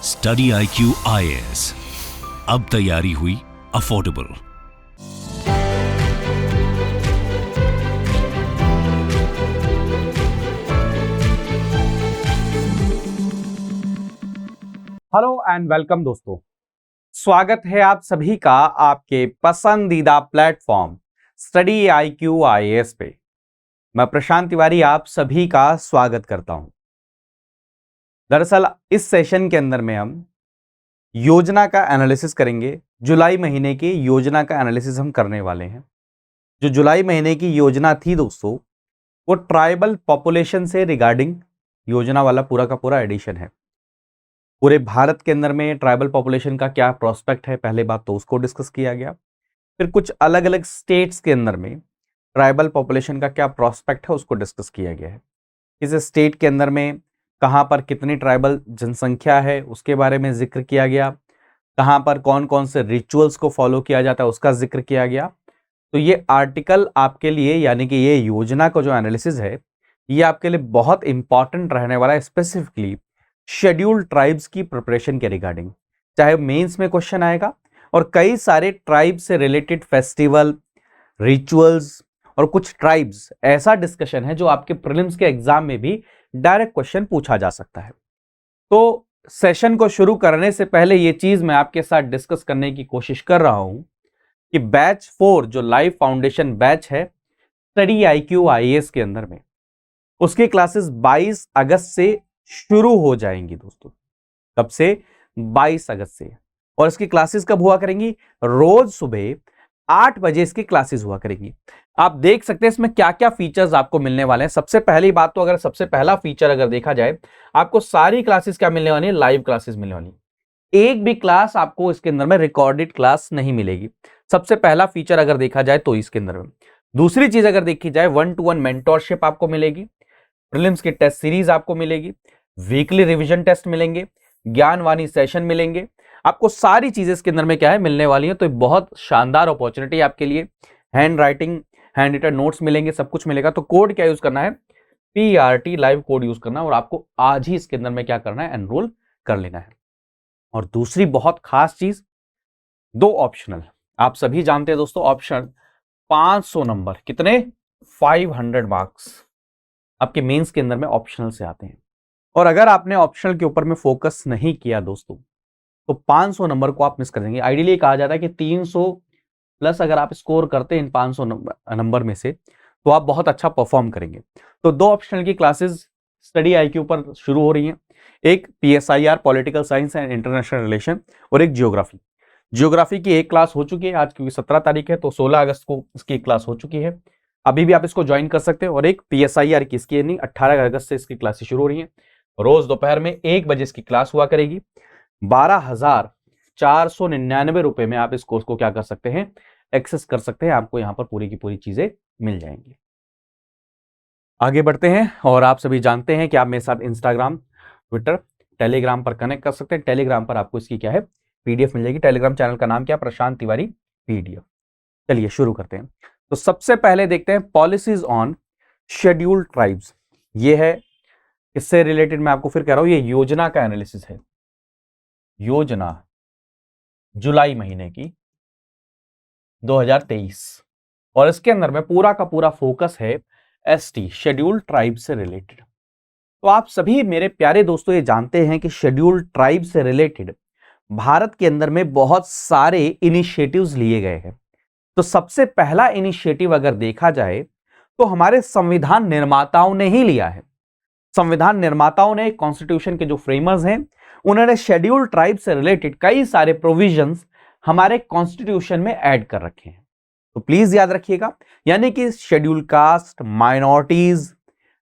Study IQ IAS, अब तैयारी हुई अफोर्डेबल। हेलो एंड वेलकम दोस्तों, स्वागत है आप सभी का आपके पसंदीदा प्लेटफॉर्म स्टडी IQ IAS पे। मैं प्रशांत तिवारी आप सभी का स्वागत करता हूं। दरअसल इस सेशन के अंदर में हम योजना का एनालिसिस करेंगे। जुलाई महीने की योजना का एनालिसिस हम करने वाले हैं। जो जुलाई महीने की योजना थी दोस्तों, वो ट्राइबल पॉपुलेशन से रिगार्डिंग योजना वाला पूरा का पूरा एडिशन है। पूरे भारत के अंदर में ट्राइबल पॉपुलेशन का क्या प्रोस्पेक्ट है, पहले बात तो उसको डिस्कस किया गया। फिर कुछ अलग अलग स्टेट्स के अंदर में ट्राइबल पॉपुलेशन का क्या प्रोस्पेक्ट है उसको डिस्कस किया गया है। किस स्टेट के अंदर में कहाँ पर कितनी ट्राइबल जनसंख्या है उसके बारे में जिक्र किया गया, कहाँ पर कौन कौन से रिचुअल्स को फॉलो किया जाता है उसका जिक्र किया गया। तो ये आर्टिकल आपके लिए, यानी कि ये योजना का जो एनालिसिस है, ये आपके लिए बहुत इंपॉर्टेंट रहने वाला है, स्पेसिफिकली शेड्यूल्ड ट्राइब्स की प्रिपरेशन के रिगार्डिंग। चाहे मेंस में क्वेश्चन आएगा और कई सारे ट्राइब से रिलेटेड फेस्टिवल, रिचुअल्स और कुछ ट्राइब्स ऐसा डिस्कशन है जो आपके प्रीलिम्स के एग्जाम में भी डायरेक्ट क्वेश्चन पूछा जा सकता है। तो सेशन को शुरू करने से पहले ये चीज मैं आपके साथ डिस्कस करने की कोशिश कर रहा हूं कि बैच 4 जो लाइव फाउंडेशन बैच है स्टडी IQ IAS के अंदर में, उसकी क्लासेस 22 अगस्त से शुरू हो जाएंगी दोस्तों। कब से? 22 अगस्त से। और इसकी क्लासेस कब हुआ करेंगी? रोज सुबह 8 बजे इसकी क्लासेस हुआ करेंगी। आप देख सकते हैं इसमें क्या क्या फीचर्स आपको मिलने वाले हैं। सबसे पहली बात तो, अगर सबसे पहला फीचर अगर देखा जाए, आपको सारी क्लासेस क्या मिलने वाली है? लाइव क्लासेस मिलने वाली। एक भी क्लास आपको इसके अंदर में रिकॉर्डेड क्लास नहीं मिलेगी। सबसे पहला फीचर अगर देखा जाए तो इसके अंदर में। दूसरी चीज अगर देखी जाए, 1-to-1 मेंटोरशिप आपको मिलेगी, प्रीलिम्स की टेस्ट सीरीज आपको मिलेगी, वीकली रिवीजन टेस्ट मिलेंगे, ज्ञानवाणी सेशन मिलेंगे। आपको सारी चीजें इसके अंदर में क्या है मिलने वाली है। तो बहुत शानदार अपॉर्चुनिटी आपके लिए। Handwriting, handwritten notes मिलेंगे, सब कुछ मिलेगा। तो कोड क्या यूज करना है? PRT लाइव कोड यूज करना, और आपको आज ही इसके अंदर में क्या करना है? एनरोल कर लेना है। और दूसरी बहुत खास चीज, 2 ऑप्शनल। आप सभी जानते हैं दोस्तों, ऑप्शनल 500 नंबर, कितने? 500 मार्क्स आपके मेंस के अंदर में ऑप्शनल से आते हैं। और अगर आपने ऑप्शनल के ऊपर में फोकस नहीं किया दोस्तों, तो 500 नंबर को आप मिस कर देंगे। आइडियली कहा जाता है कि 300 प्लस अगर आप स्कोर करते हैं इन 500 नंबर में से, तो आप बहुत अच्छा परफॉर्म करेंगे। तो 2 ऑप्शनल की क्लासेस स्टडी IQ पर शुरू हो रही हैं। एक PSIR political science and international relation, और एक जियोग्राफी। जियोग्राफी की एक क्लास हो चुकी है आज, क्योंकि 17 तारीख है, तो 16 अगस्त को इसकी एक क्लास हो चुकी है। अभी भी आप इसको ज्वाइन कर सकते हैं। और एक PSIR की, इसकी नहीं, 18 अगस्त से इसकी क्लासेस शुरू हो रही है। रोज दोपहर में 1 बजे इसकी क्लास हुआ करेगी। 12,499 रुपए में आप इस कोर्स को क्या कर सकते हैं? एक्सेस कर सकते हैं। आपको यहां पर पूरी की पूरी चीजें मिल जाएंगी। आगे बढ़ते हैं। और आप सभी जानते हैं कि आप मेरे साथ इंस्टाग्राम, ट्विटर, टेलीग्राम पर कनेक्ट कर सकते हैं। टेलीग्राम पर आपको इसकी क्या है? PDF मिल जाएगी। टेलीग्राम चैनल का नाम क्या? प्रशांत तिवारी PDF। चलिए शुरू करते हैं। तो सबसे पहले देखते हैं पॉलिसीज ऑन शेड्यूल्ड ट्राइब्स। ये है, इससे रिलेटेड मैं आपको फिर कह रहा हूं, ये योजना का एनालिसिस है। योजना जुलाई महीने की 2023, और इसके अंदर में पूरा का पूरा फोकस है ST शेड्यूल्ड ट्राइब से रिलेटेड। तो आप सभी मेरे प्यारे दोस्तों ये जानते हैं कि शेड्यूल्ड ट्राइब से रिलेटेड भारत के अंदर में बहुत सारे इनिशिएटिव्स लिए गए हैं। तो सबसे पहला इनिशिएटिव अगर देखा जाए तो हमारे संविधान निर्माताओं ने ही लिया है। संविधान निर्माताओं ने, कॉन्स्टिट्यूशन के जो फ्रेमर्स हैं, उन्होंने शेड्यूल्ड ट्राइब से रिलेटेड कई सारे प्रोविजंस हमारे कॉन्स्टिट्यूशन में ऐड कर रखे हैं। तो प्लीज याद रखिएगा, यानी कि शेड्यूल्ड कास्ट, माइनॉरिटीज,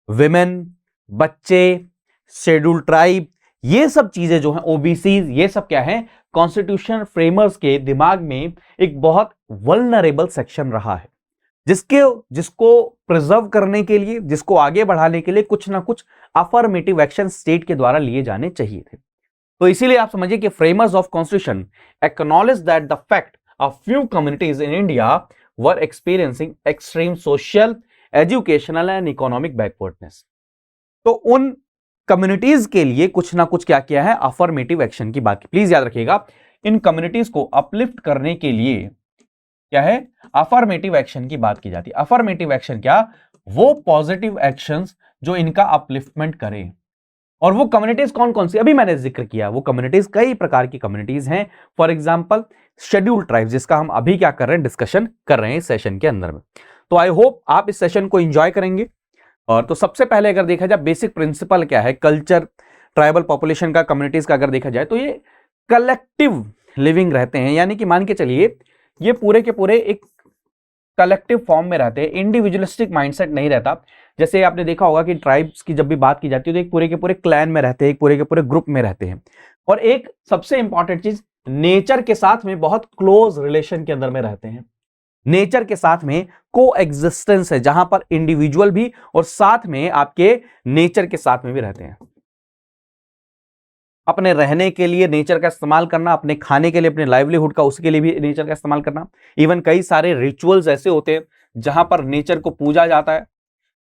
विमेन, बच्चे, शेड्यूल्ड ट्राइब, ये सब चीजें जो हैं, OBC, ये सब क्या है? कॉन्स्टिट्यूशन फ्रेमर्स के दिमाग में एक बहुत वल्नरेबल सेक्शन रहा है, जिसको प्रिजर्व करने के लिए, जिसको आगे बढ़ाने के लिए कुछ ना कुछ अफर्मेटिव एक्शन स्टेट के द्वारा लिए जाने चाहिए थे। तो इसीलिए आप समझिए कि framers of constitution acknowledge that the fact a few communities in India were experiencing extreme social, educational and economic backwardness. तो उन कम्युनिटीज के लिए कुछ ना कुछ क्या किया है, अफर्मेटिव एक्शन की बात की। प्लीज याद रखिएगा, इन कम्युनिटीज को अपलिफ्ट करने के लिए क्या है, अफर्मेटिव एक्शन की बात की जाती है। अफर्मेटिव एक्शन क्या, वो पॉजिटिव एक्शंस जो इनका अपलिफ्टमेंट करें। और वो कम्युनिटीज कौन कौन सी, अभी मैंने जिक्र किया, वो कम्युनिटीज कई प्रकार की कम्युनिटीज हैं। फॉर एग्जांपल शेड्यूल्ड ट्राइब्स, जिसका हम अभी क्या कर रहे हैं, डिस्कशन कर रहे हैं इस सेशन के अंदर में। तो आई होप आप इस सेशन को एंजॉय करेंगे। और तो सबसे पहले अगर देखा जाए बेसिक प्रिंसिपल क्या है कल्चर ट्राइबल पॉपुलेशन का, कम्युनिटीज का अगर देखा जाए तो ये कलेक्टिव लिविंग रहते हैं, यानी कि मान के चलिए ये पूरे के पूरे एक कलेक्टिव फॉर्म में रहते हैं, इंडिविजुअलिस्टिक माइंडसेट नहीं रहता। जैसे आपने देखा होगा कि ट्राइब्स की जब भी बात की जाती है तो एक पूरे के पूरे क्लैन में रहते हैं, एक पूरे के पूरे ग्रुप में रहते हैं। और एक सबसे इंपॉर्टेंट चीज, नेचर के साथ में बहुत क्लोज रिलेशन के अंदर में रहते हैं। नेचर के साथ में को एग्जिस्टेंस है, जहां पर इंडिविजुअल भी और साथ में आपके नेचर के साथ में भी रहते हैं। अपने रहने के लिए नेचर का इस्तेमाल करना, अपने खाने के लिए, अपने लाइवलीहुड का, उसके लिए भी नेचर का इस्तेमाल करना। इवन कई सारे रिचुअल्स ऐसे होते हैं जहां पर नेचर को पूजा जाता है।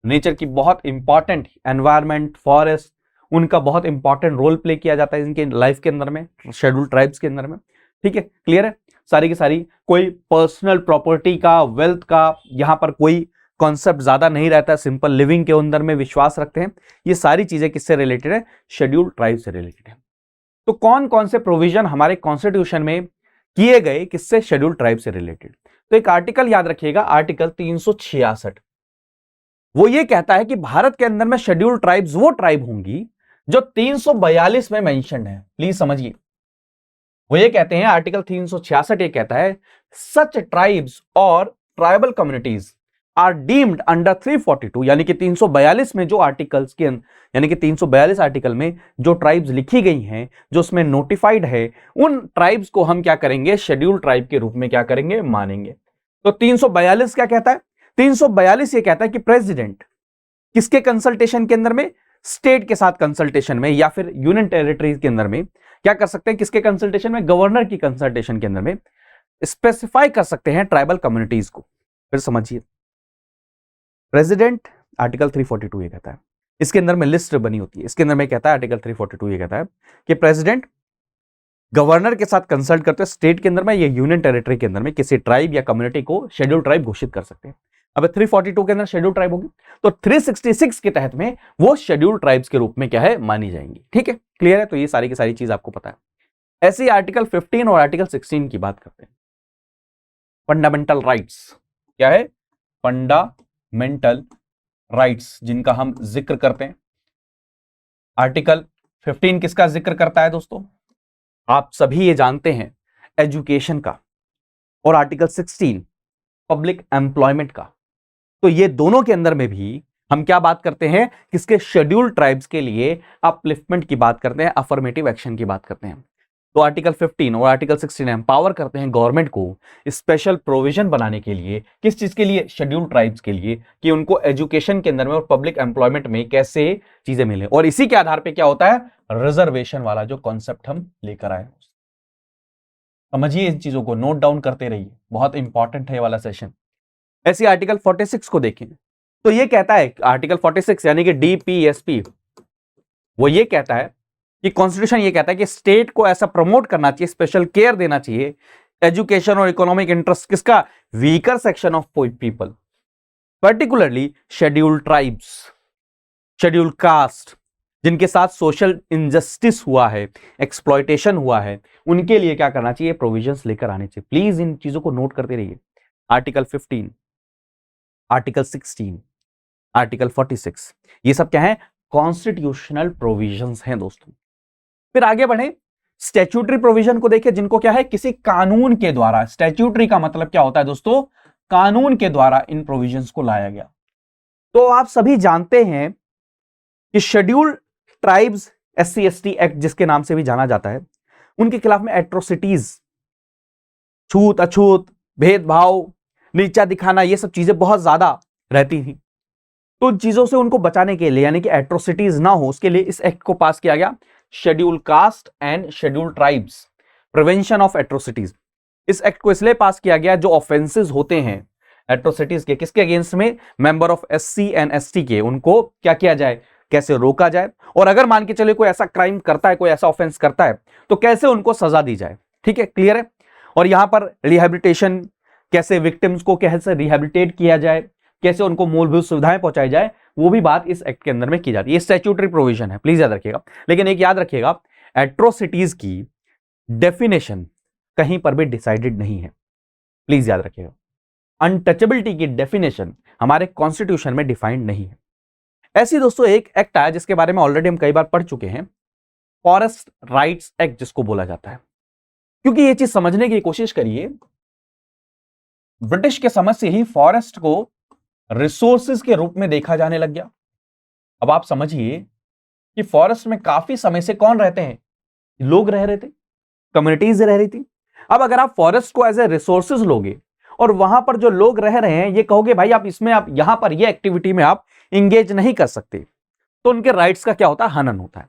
नेचर की बहुत इंपॉर्टेंट, एनवायरमेंट, फॉरेस्ट, उनका बहुत इंपॉर्टेंट रोल प्ले किया जाता है इनके लाइफ के अंदर में, शेड्यूल्ड ट्राइब्स के अंदर में। ठीक है, क्लियर है सारी की सारी। कोई पर्सनल प्रॉपर्टी का, वेल्थ का यहां पर कोई कॉन्सेप्ट ज्यादा नहीं रहता है, सिंपल लिविंग के अंदर में विश्वास रखते हैं। ये सारी चीजें किससे रिलेटेड है, शेड्यूल्ड ट्राइब से रिलेटेड है। तो कौन कौन से प्रोविजन हमारे कॉन्स्टिट्यूशन में किए गए किससे, शेड्यूल्ड ट्राइब से रिलेटेड। तो एक आर्टिकल याद रखिएगा, आर्टिकल 366, वो ये कहता है कि भारत के अंदर में शेड्यूल्ड ट्राइब्स वो ट्राइब होंगी जो 342 में मेंशन्ड है। प्लीज समझिए, वो ये कहते हैं, आर्टिकल 366 ये कहता है, सच ट्राइब्स और tribal communities are deemed under 342, यानी कि 342 में जो आर्टिकल्स के, यानी कि 342 आर्टिकल में जो ट्राइब्स लिखी गई हैं, जो उसमें नोटिफाइड है, उन ट्राइब्स को हम क्या करेंगे, शेड्यूल्ड ट्राइब के रूप में क्या करेंगे, मानेंगे। तो 342 क्या कहता है, 342 ये कहता है कि प्रेसिडेंट किसके कंसल्टेशन के अंदर में, स्टेट के साथ कंसल्टेशन में, या फिर यूनियन टेरिटरीज के अंदर में क्या कर सकते हैं, किसके कंसल्टेशन में, गवर्नर की कंसल्टेशन के अंदर में स्पेसिफाई कर सकते हैं ट्राइबल कम्युनिटीज को। फिर समझिए, प्रेसिडेंट, आर्टिकल 342 ये कहता है, इसके अंदर में लिस्ट बनी होती है, इसके अंदर में कहता है आर्टिकल 342 ये कहता है कि प्रेसिडेंट गवर्नर के साथ कंसल्ट करते हैं, स्टेट के अंदर में या यूनियन टेरिटरी के अंदर में किसी ट्राइब या कम्युनिटी को शेड्यूल्ड ट्राइब घोषित कर सकते हैं। अब 342 के अंदर शेड्यूल्ड ट्राइब होगी, तो 366 के तहत में वो शेड्यूल्ड ट्राइब्स के रूप में क्या है, मानी जाएंगी। ठीक है, क्लियर है। तो ये सारी की सारी चीज आपको पता है। ऐसे ही आर्टिकल 15 और आर्टिकल 16 की बात करते हैं। फंडामेंटल राइट्स क्या है, फंडामेंटल राइट्स जिनका हम जिक्र करते हैं। आर्टिकल 15 किसका जिक्र करता है दोस्तों, आप सभी ये जानते हैं, एजुकेशन का। और आर्टिकल 16 पब्लिक एम्प्लॉयमेंट का। तो ये दोनों के अंदर में भी हम क्या बात करते हैं, किसके, शेड्यूल्ड ट्राइब्स के लिए अपलिफ्टमेंट की बात करते हैं, अफर्मेटिव एक्शन की बात करते हैं। तो आर्टिकल 15 और आर्टिकल 16 एम्पावर करते हैं गवर्नमेंट को स्पेशल प्रोविजन बनाने के लिए, किस चीज के लिए, शेड्यूल्ड ट्राइब्स के लिए, कि उनको एजुकेशन के अंदर में और पब्लिक एम्प्लॉयमेंट में कैसे चीजें मिले। और इसी के आधार पर क्या होता है, रिजर्वेशन वाला जो कॉन्सेप्ट हम लेकर आए। समझिए इन चीजों को, नोट डाउन करते रहिए, बहुत इंपॉर्टेंट है ये वाला सेशन। ऐसे आर्टिकल 46 को देखें तो ये कहता है, आर्टिकल 46 यानी कि डीपीएसपी, वो ये कहता है कि कॉन्स्टिट्यूशन ये कहता है कि स्टेट को ऐसा प्रमोट करना चाहिए, स्पेशल केयर देना चाहिए एजुकेशन और इकोनॉमिक इंटरेस्ट किसका, weaker section of people, particularly scheduled tribes, scheduled caste, जिनके साथ सोशल इनजस्टिस हुआ है, एक्सप्लॉयटेशन हुआ है, उनके लिए क्या करना चाहिए, प्रोविजंस लेकर आने चाहिए। प्लीज इन चीजों को नोट करते रहिए। आर्टिकल 15, आर्टिकल 16, आर्टिकल 46, ये सब क्या है, कॉन्स्टिट्यूशनल प्रोविजंस हैं दोस्तों। फिर आगे बढ़े, स्टैट्यूटरी प्रोविजन को देखें, जिनको क्या है, किसी कानून के द्वारा, स्टैट्यूटरी का मतलब क्या होता है दोस्तों, कानून के द्वारा इन प्रोविजंस को लाया गया। तो आप सभी जानते हैं कि scheduled tribes SC ST act जिसके नाम से भी जाना जाता है, उनके खिलाफ में एट्रोसिटीज, छूत अछूत, भेदभाव, नीचा दिखाना, ये सब चीजें बहुत ज्यादा रहती थी। तो उन चीजों से उनको बचाने के लिए, यानी कि एट्रोसिटीज ना हो, उसके लिए इस एक्ट को पास किया गया, scheduled caste and scheduled tribes prevention of atrocities. इस एक्ट को इसलिए पास किया गया, जो ऑफेंसेस होते हैं एट्रोसिटीज के, किसके अगेंस्ट में, member of SC and ST के, उनको क्या किया जाए, कैसे रोका जाए, और अगर मान के चले कोई ऐसा क्राइम करता है, कोई ऐसा ऑफेंस करता है, तो कैसे उनको सजा दी जाए। ठीक है, क्लियर है। और यहां पर रिहैबिलिटेशन, कैसे विक्टिम्स को कैसे रिहैबिलिटेट किया जाए, कैसे उनको मूलभूत सुविधाएं पहुंचाई जाए, वो भी बात इस एक्ट के अंदर में की जाती है। ये स्टैट्यूटरी प्रोविजन है, प्लीज याद रखिएगा। लेकिन एक याद रखिएगा, एट्रोसिटीज की डेफिनेशन कहीं पर भी डिसाइडेड नहीं है, प्लीज याद रखिएगा। अनटचेबिलिटी की डेफिनेशन हमारे कॉन्स्टिट्यूशन में डिफाइंड नहीं है। ऐसी दोस्तों एक एक्ट आया जिसके बारे में ऑलरेडी हम कई बार पढ़ चुके हैं, फॉरेस्ट राइट्स एक्ट जिसको बोला जाता है। क्योंकि ये चीज समझने की कोशिश करिए, ब्रिटिश के समय से ही फॉरेस्ट को रिसोर्सेज के रूप में देखा जाने लग गया। अब आप समझिए कि फॉरेस्ट में काफी समय से कौन रहते हैं, लोग रह रहे थे, कम्युनिटीज रह रही थी। अब अगर आप फॉरेस्ट को एज ए रिसोर्सेज लोगे और वहां पर जो लोग रह रहे हैं ये कहोगे भाई आप इसमें, आप यहां पर ये एक्टिविटी में आप इंगेज नहीं कर सकते, तो उनके राइट्स का क्या होता है, हनन होता है।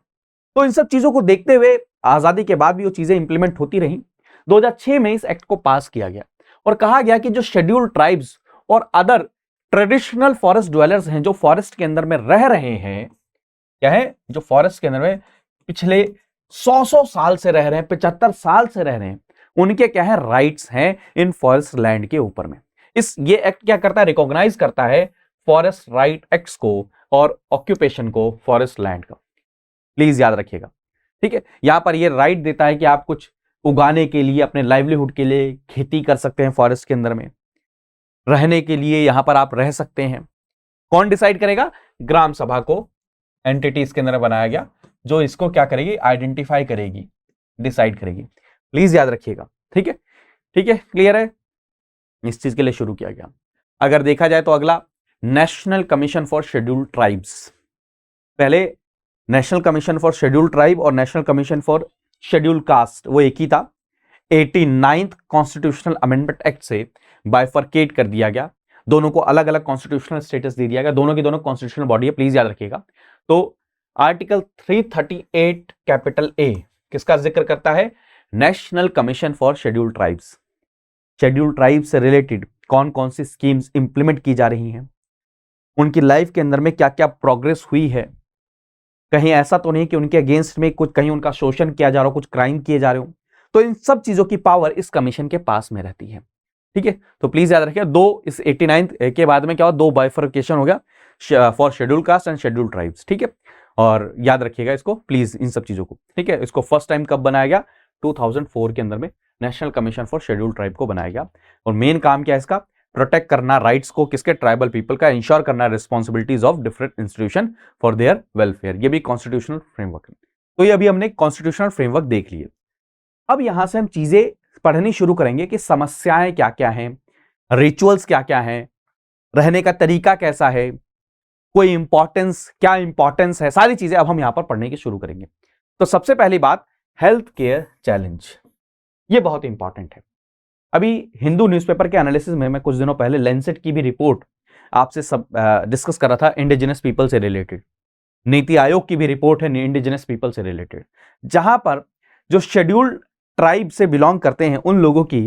तो इन सब चीजों को देखते हुए आजादी के बाद भी वो चीजें इंप्लीमेंट होती रही। 2006 में इस एक्ट को पास किया गया और कहा गया कि जो शेड्यूल्ड ट्राइब्स और अदर ट्रेडिशनल फॉरेस्ट ड्वेलर्स हैं, जो फॉरेस्ट के अंदर में रह रहे हैं, क्या है, जो फॉरेस्ट के अंदर में पिछले 100 साल से रह रहे हैं, 75 साल से रह रहे हैं, उनके क्या है, राइट्स हैं इन फॉरेस्ट लैंड के ऊपर में। ये एक्ट क्या करता है, रिकॉग्नाइज करता है फॉरेस्ट राइट एक्ट्स को और ऑक्यूपेशन को फॉरेस्ट लैंड का। प्लीज याद रखिएगा, ठीक है। यहां पर ये राइट देता है कि आप कुछ उगाने के लिए, अपने लाइवलीहुड के लिए खेती कर सकते हैं फॉरेस्ट के अंदर में, रहने के लिए यहां पर आप रह सकते हैं। कौन डिसाइड करेगा, ग्राम सभा को एंटिटी इसके अंदर बनाया गया जो इसको क्या करेगी, आइडेंटिफाई करेगी, डिसाइड करेगी। प्लीज याद रखिएगा, ठीक है, ठीक है, क्लियर है। इस चीज के लिए शुरू किया गया। अगर देखा जाए तो अगला national commission for scheduled tribes. पहले national commission for scheduled tribe और national commission for scheduled caste वो एक ही था। 89th कॉन्स्टिट्यूशनल अमेंडमेंट एक्ट से बाइफरकेट कर दिया गया, दोनों को अलग अलग कॉन्स्टिट्यूशनल स्टेटस दे दिया गया। दोनों की दोनों कॉन्स्टिट्यूशनल बॉडी है, प्लीज याद रखिएगा। तो आर्टिकल 338 कैपिटल ए किसका जिक्र करता है, national commission for scheduled tribes. Scheduled tribe से रिलेटेड कौन कौन सी स्कीम्स इंप्लीमेंट की जा रही हैं, उनकी लाइफ के अंदर में क्या क्या प्रोग्रेस हुई है, कहीं ऐसा तो नहीं कि उनके अगेंस्ट में कुछ, कहीं उनका शोषण किया जा रहा हो, कुछ क्राइम किए जा रहे हो, तो इन सब चीजों की पावर इस कमीशन के पास में रहती है, ठीक है। तो प्लीज याद रखिए, दो इस 89 के बाद में क्या हुआ, दो बाइफरकेशन हो गया for scheduled cast and scheduled tribes, ठीक है। और याद रखिएगा इसको प्लीज, इन सब चीजों को, ठीक है। इसको फर्स्ट टाइम कब बनाया गया, 2004 के अंदर में national commission for scheduled tribe को बनाया गया। और मेन काम क्या है इसका, प्रोटेक्ट करना राइट्स को किसके, ट्राइबल पीपल का, इंश्योर करना responsibilities of different institution for their welfare. ये भी कॉन्स्टिट्यूशनल फ्रेमवर्क है। तो ये अभी हमने कॉन्स्टिट्यूशनल फ्रेमवर्क देख लिए। अब यहां से हम चीजें पढ़नी शुरू करेंगे कि समस्याएं क्या क्या हैं, रिचुअल्स क्या क्या हैं, रहने का तरीका कैसा है, कोई इंपॉर्टेंस, क्या इंपॉर्टेंस है, सारी चीजें अब हम यहां पर पढ़ने की शुरू करेंगे। तो सबसे पहली बात, हेल्थ केयर चैलेंज, ये बहुत इंपॉर्टेंट है। अभी हिंदू न्यूज़पेपर के एनालिसिस में मैं कुछ दिनों पहले लेंसेट की भी रिपोर्ट आपसे सब डिस्कस कर रहा था, इंडिजिनस पीपल से रिलेटेड। नीति आयोग की भी रिपोर्ट है इंडिजिनस पीपल से रिलेटेड, जहां पर जो शेड्यूल्ड ट्राइब से बिलोंग करते हैं उन लोगों की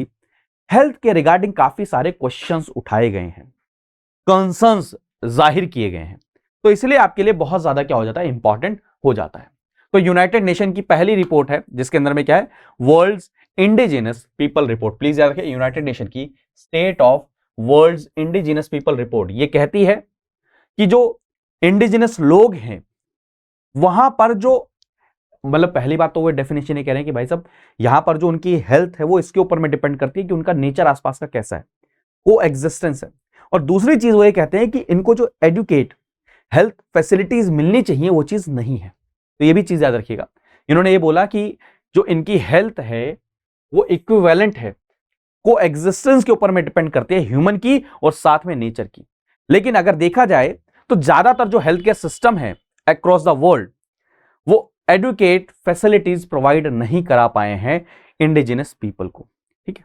हेल्थ के रिगार्डिंग काफी सारे क्वेश्चंस उठाए गए हैं, कंसर्न्स जाहिर किए गए हैं। तो इसलिए आपके लिए बहुत ज्यादा क्या हो जाता है, इंपॉर्टेंट हो जाता है। तो यूनाइटेड नेशन की पहली रिपोर्ट है जिसके अंदर में क्या है, world's indigenous people report. Please याद रखिए, यूनाइटेड नेशन की state of world's indigenous people report ये कहती है कि जो इंडिजिनस लोग हैं वहां पर जो, मतलब पहली बात तो वो डेफिनेशन ये कह रहे हैं कि भाई साहब यहां पर जो उनकी हेल्थ है वो इसके ऊपर में डिपेंड करती है कि उनका नेचर आसपास का कैसा है, वो एग्जिस्टेंस है। और दूसरी चीज वो ये कहते हैं कि इनको जो एडुकेट हेल्थ फैसिलिटीज मिलनी चाहिए वो चीज नहीं है। तो ये भी चीज याद रखिएगा। इन्होंने ये बोला कि जो इनकी हेल्थ है वो इक्विवेलेंट है, को एग्जिस्टेंस के ऊपर में डिपेंड करती है, ह्यूमन की और साथ में नेचर की। लेकिन अगर देखा जाए तो ज्यादातर जो हेल्थ केयर सिस्टम है अक्रॉस द वर्ल्ड वो एडुकेट फैसिलिटीज प्रोवाइड नहीं करा पाए हैं इंडिजिनस पीपल को, ठीक है,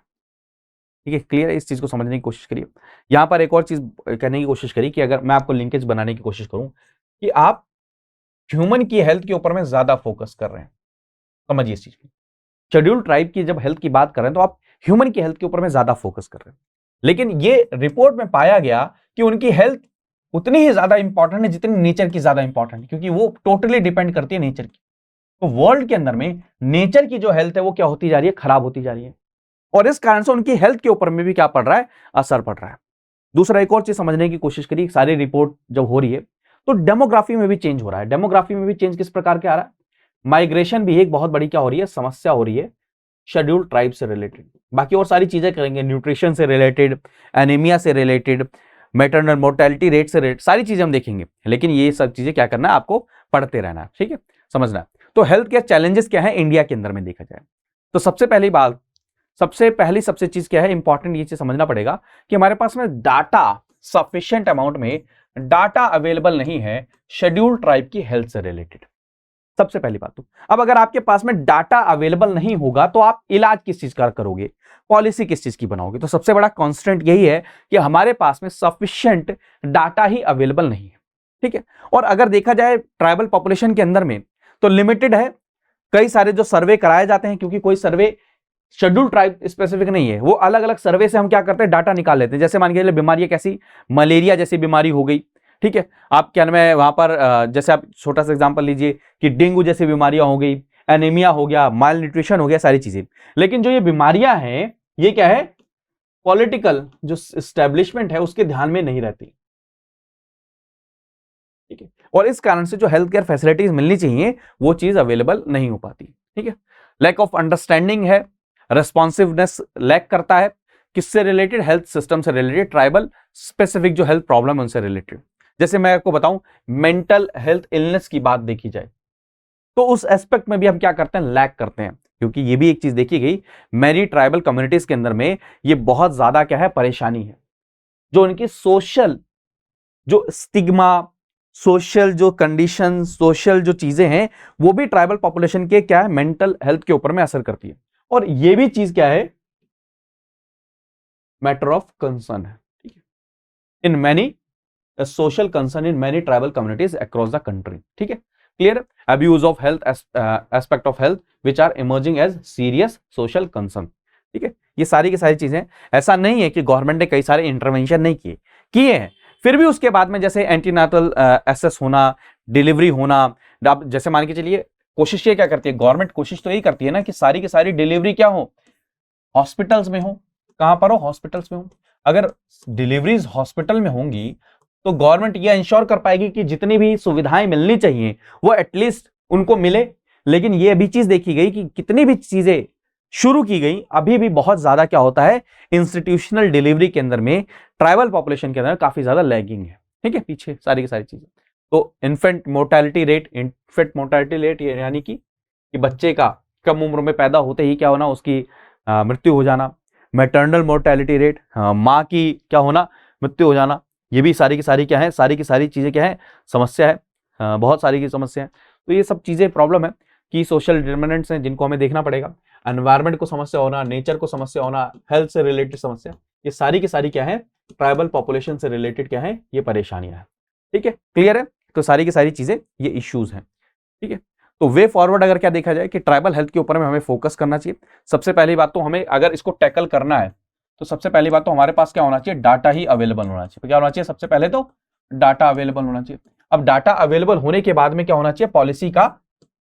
ठीक है, क्लियर है। इस चीज को समझने की कोशिश करिए। यहां पर एक और चीज कहने की कोशिश करी कि अगर मैं आपको लिंकेज बनाने की कोशिश करूं कि आप ह्यूमन की हेल्थ के ऊपर में ज्यादा फोकस कर रहे हैं, समझिए इस चीज को। शेड्यूल्ड ट्राइब की जब हेल्थ की बात कर रहे हैं तो आप ह्यूमन की हेल्थ के ऊपर में ज्यादा फोकस कर रहे हैं, लेकिन ये रिपोर्ट में पाया गया कि उनकी हेल्थ उतनी ही ज्यादा इंपॉर्टेंट है जितनी नेचर की ज्यादा इंपॉर्टेंट है, क्योंकि वो टोटली डिपेंड करती है नेचर की। तो वर्ल्ड के अंदर में नेचर की जो हेल्थ है वो क्या होती जा रही है, खराब होती जा रही है, और इस कारण से उनकी हेल्थ के ऊपर में भी क्या पड़ रहा है, असर पड़ रहा है। दूसरा एक और चीज समझने की कोशिश करिए, सारी रिपोर्ट जब हो रही है तो डेमोग्राफी में भी चेंज हो रहा है। डेमोग्राफी में भी चेंज किस प्रकार के आ रहा है, माइग्रेशन भी एक बहुत बड़ी क्या हो रही है, समस्या हो रही है शेड्यूल्ड ट्राइब से रिलेटेड। बाकी और सारी चीजें करेंगे, न्यूट्रिशन से रिलेटेड, एनीमिया से रिलेटेड, मैटरनल मोर्टेलिटी रेट से रिलेटेड, सारी चीजें हम देखेंगे। लेकिन ये सब चीजें क्या करना है, आपको पढ़ते रहना है, ठीक है, समझना है। तो हेल्थ केयर चैलेंजेस क्या है इंडिया के अंदर में देखा जाए तो सबसे पहली बात, सबसे चीज क्या है इंपॉर्टेंट, ये चीज समझना पड़ेगा कि हमारे पास में डाटा सफिशिएंट अमाउंट में डाटा अवेलेबल नहीं है शेड्यूल्ड ट्राइब की हेल्थ से रिलेटेड, सबसे पहली बात। तो अब अगर आपके पास में डाटा अवेलेबल नहीं होगा तो आप इलाज किस चीज का करोगे, पॉलिसी किस चीज की बनाओगे। तो सबसे बड़ा कांस्टेंट यही है कि हमारे पास में सफिशिएंट डाटा ही अवेलेबल नहीं है, ठीक है। और अगर देखा जाए ट्राइबल पॉपुलेशन के अंदर में तो लिमिटेड है, कई सारे जो सर्वे कराए जाते हैं, क्योंकि कोई सर्वे शेड्यूल्ड ट्राइब स्पेसिफिक नहीं है, वो अलग अलग सर्वे से हम क्या करते हैं, डाटा निकाल लेते हैं। जैसे मान के चलिए बीमारियां कैसी, मलेरिया जैसी बीमारी हो गई, ठीक है, आप क्या नाम है वहां पर जैसे आप छोटा सा एग्जांपल लीजिए कि डेंगू जैसी बीमारियां हो गई, एनीमिया हो गया, माल न्यूट्रिशन हो गया, सारी चीजें। लेकिन जो ये बीमारियां हैं ये क्या है, पॉलिटिकल जो एस्टेब्लिशमेंट है उसके ध्यान में नहीं रहती, ठीक है, और इस कारण से जो हेल्थ केयर फैसिलिटीज मिलनी चाहिए वो चीज अवेलेबल नहीं हो पाती, ठीक है। लैक ऑफ अंडरस्टैंडिंग है, रेस्पॉन्सिवनेस लैक करता है, किससे रिलेटेड, हेल्थ सिस्टम से रिलेटेड, ट्राइबल स्पेसिफिक जो हेल्थ प्रॉब्लम है उनसे रिलेटेड। जैसे मैं आपको बताऊं, मेंटल हेल्थ इलनेस की बात देखी जाए तो उस एस्पेक्ट में भी हम क्या करते हैं, लैक करते हैं, क्योंकि ये भी एक चीज देखी गई मेरी ट्राइबल कम्युनिटीज के अंदर में ये बहुत ज्यादा क्या है, परेशानी है। जो उनकी सोशल जो स्टिग्मा, सोशल जो कंडीशन, सोशल जो चीजें हैं वो भी ट्राइबल पॉपुलेशन के क्या है, मेंटल हेल्थ के ऊपर में असर करती है। और ये भी चीज क्या है, मैटर ऑफ कंसर्न है, ठीक है, in many social concern in many tribal communities across the country, ठीक है, clear. Abuse of health, aspect of health which are emerging as serious social concern, ठीक है। ये सारी की सारी चीजें, ऐसा नहीं है कि गवर्नमेंट ने कई सारे इंटरवेंशन नहीं किए हैं, फिर भी उसके बाद में जैसे एंटीनाटल एसेस होना, डिलीवरी होना, अब जैसे मान के चलिए कोशिश ये क्या करती है गवर्नमेंट, कोशिश तो यही करती है ना कि सारी की सारी डिलीवरी क्या हो, हॉस्पिटल्स में हो। कहां पर हो, हॉस्पिटल्स में हो। अगर डिलीवरीज हॉस्पिटल में होंगी तो गवर्नमेंट ये इंश्योर कर पाएगी कि जितनी भी सुविधाएं मिलनी चाहिए वो एटलीस्ट उनको मिले। लेकिन ये अभी चीज देखी गई कि कितनी भी चीजें शुरू की गई, अभी भी बहुत ज्यादा क्या होता है, इंस्टीट्यूशनल डिलीवरी के अंदर में ट्राइबल पॉपुलेशन के अंदर काफी ज्यादा लैगिंग है, ठीक है, पीछे सारी की सारी चीजें। तो इन्फेंट मोर्टेलिटी रेट यानी कि बच्चे का कम उम्र में पैदा होते ही क्या होना, उसकी मृत्यु हो जाना। मैटरनल मोर्टेलिटी रेट, माँ की क्या होना, मृत्यु हो जाना। ये भी सारी की सारी क्या है, सारी की सारी चीजें क्या है, समस्या है, बहुत सारी की समस्या है। तो ये सब चीजें प्रॉब्लम है कि सोशल डिटरमिनेंट्स हैं जिनको हमें देखना पड़ेगा। एनवायरमेंट को समस्या होना, नेचर को समस्या होना, हेल्थ से रिलेटेड समस्या, ये सारी की सारी क्या है, ट्राइबल पॉपुलेशन से रिलेटेड क्या है, ये परेशानियां हैं, ठीक है, क्लियर है। तो सारी की सारी चीजें ये इश्यूज हैं, ठीक है। तो वे फॉरवर्ड अगर क्या देखा जाए कि ट्राइबल हेल्थ के ऊपर में हमें फोकस करना चाहिए। सबसे पहली बात तो हमें अगर इसको टैकल करना है तो सबसे पहली बात तो हमारे पास क्या होना चाहिए, डाटा ही अवेलेबल होना चाहिए। क्या होना चाहिए, सबसे पहले तो डाटा अवेलेबल होना चाहिए। अब डाटा अवेलेबल होने के बाद में क्या होना चाहिए, पॉलिसी का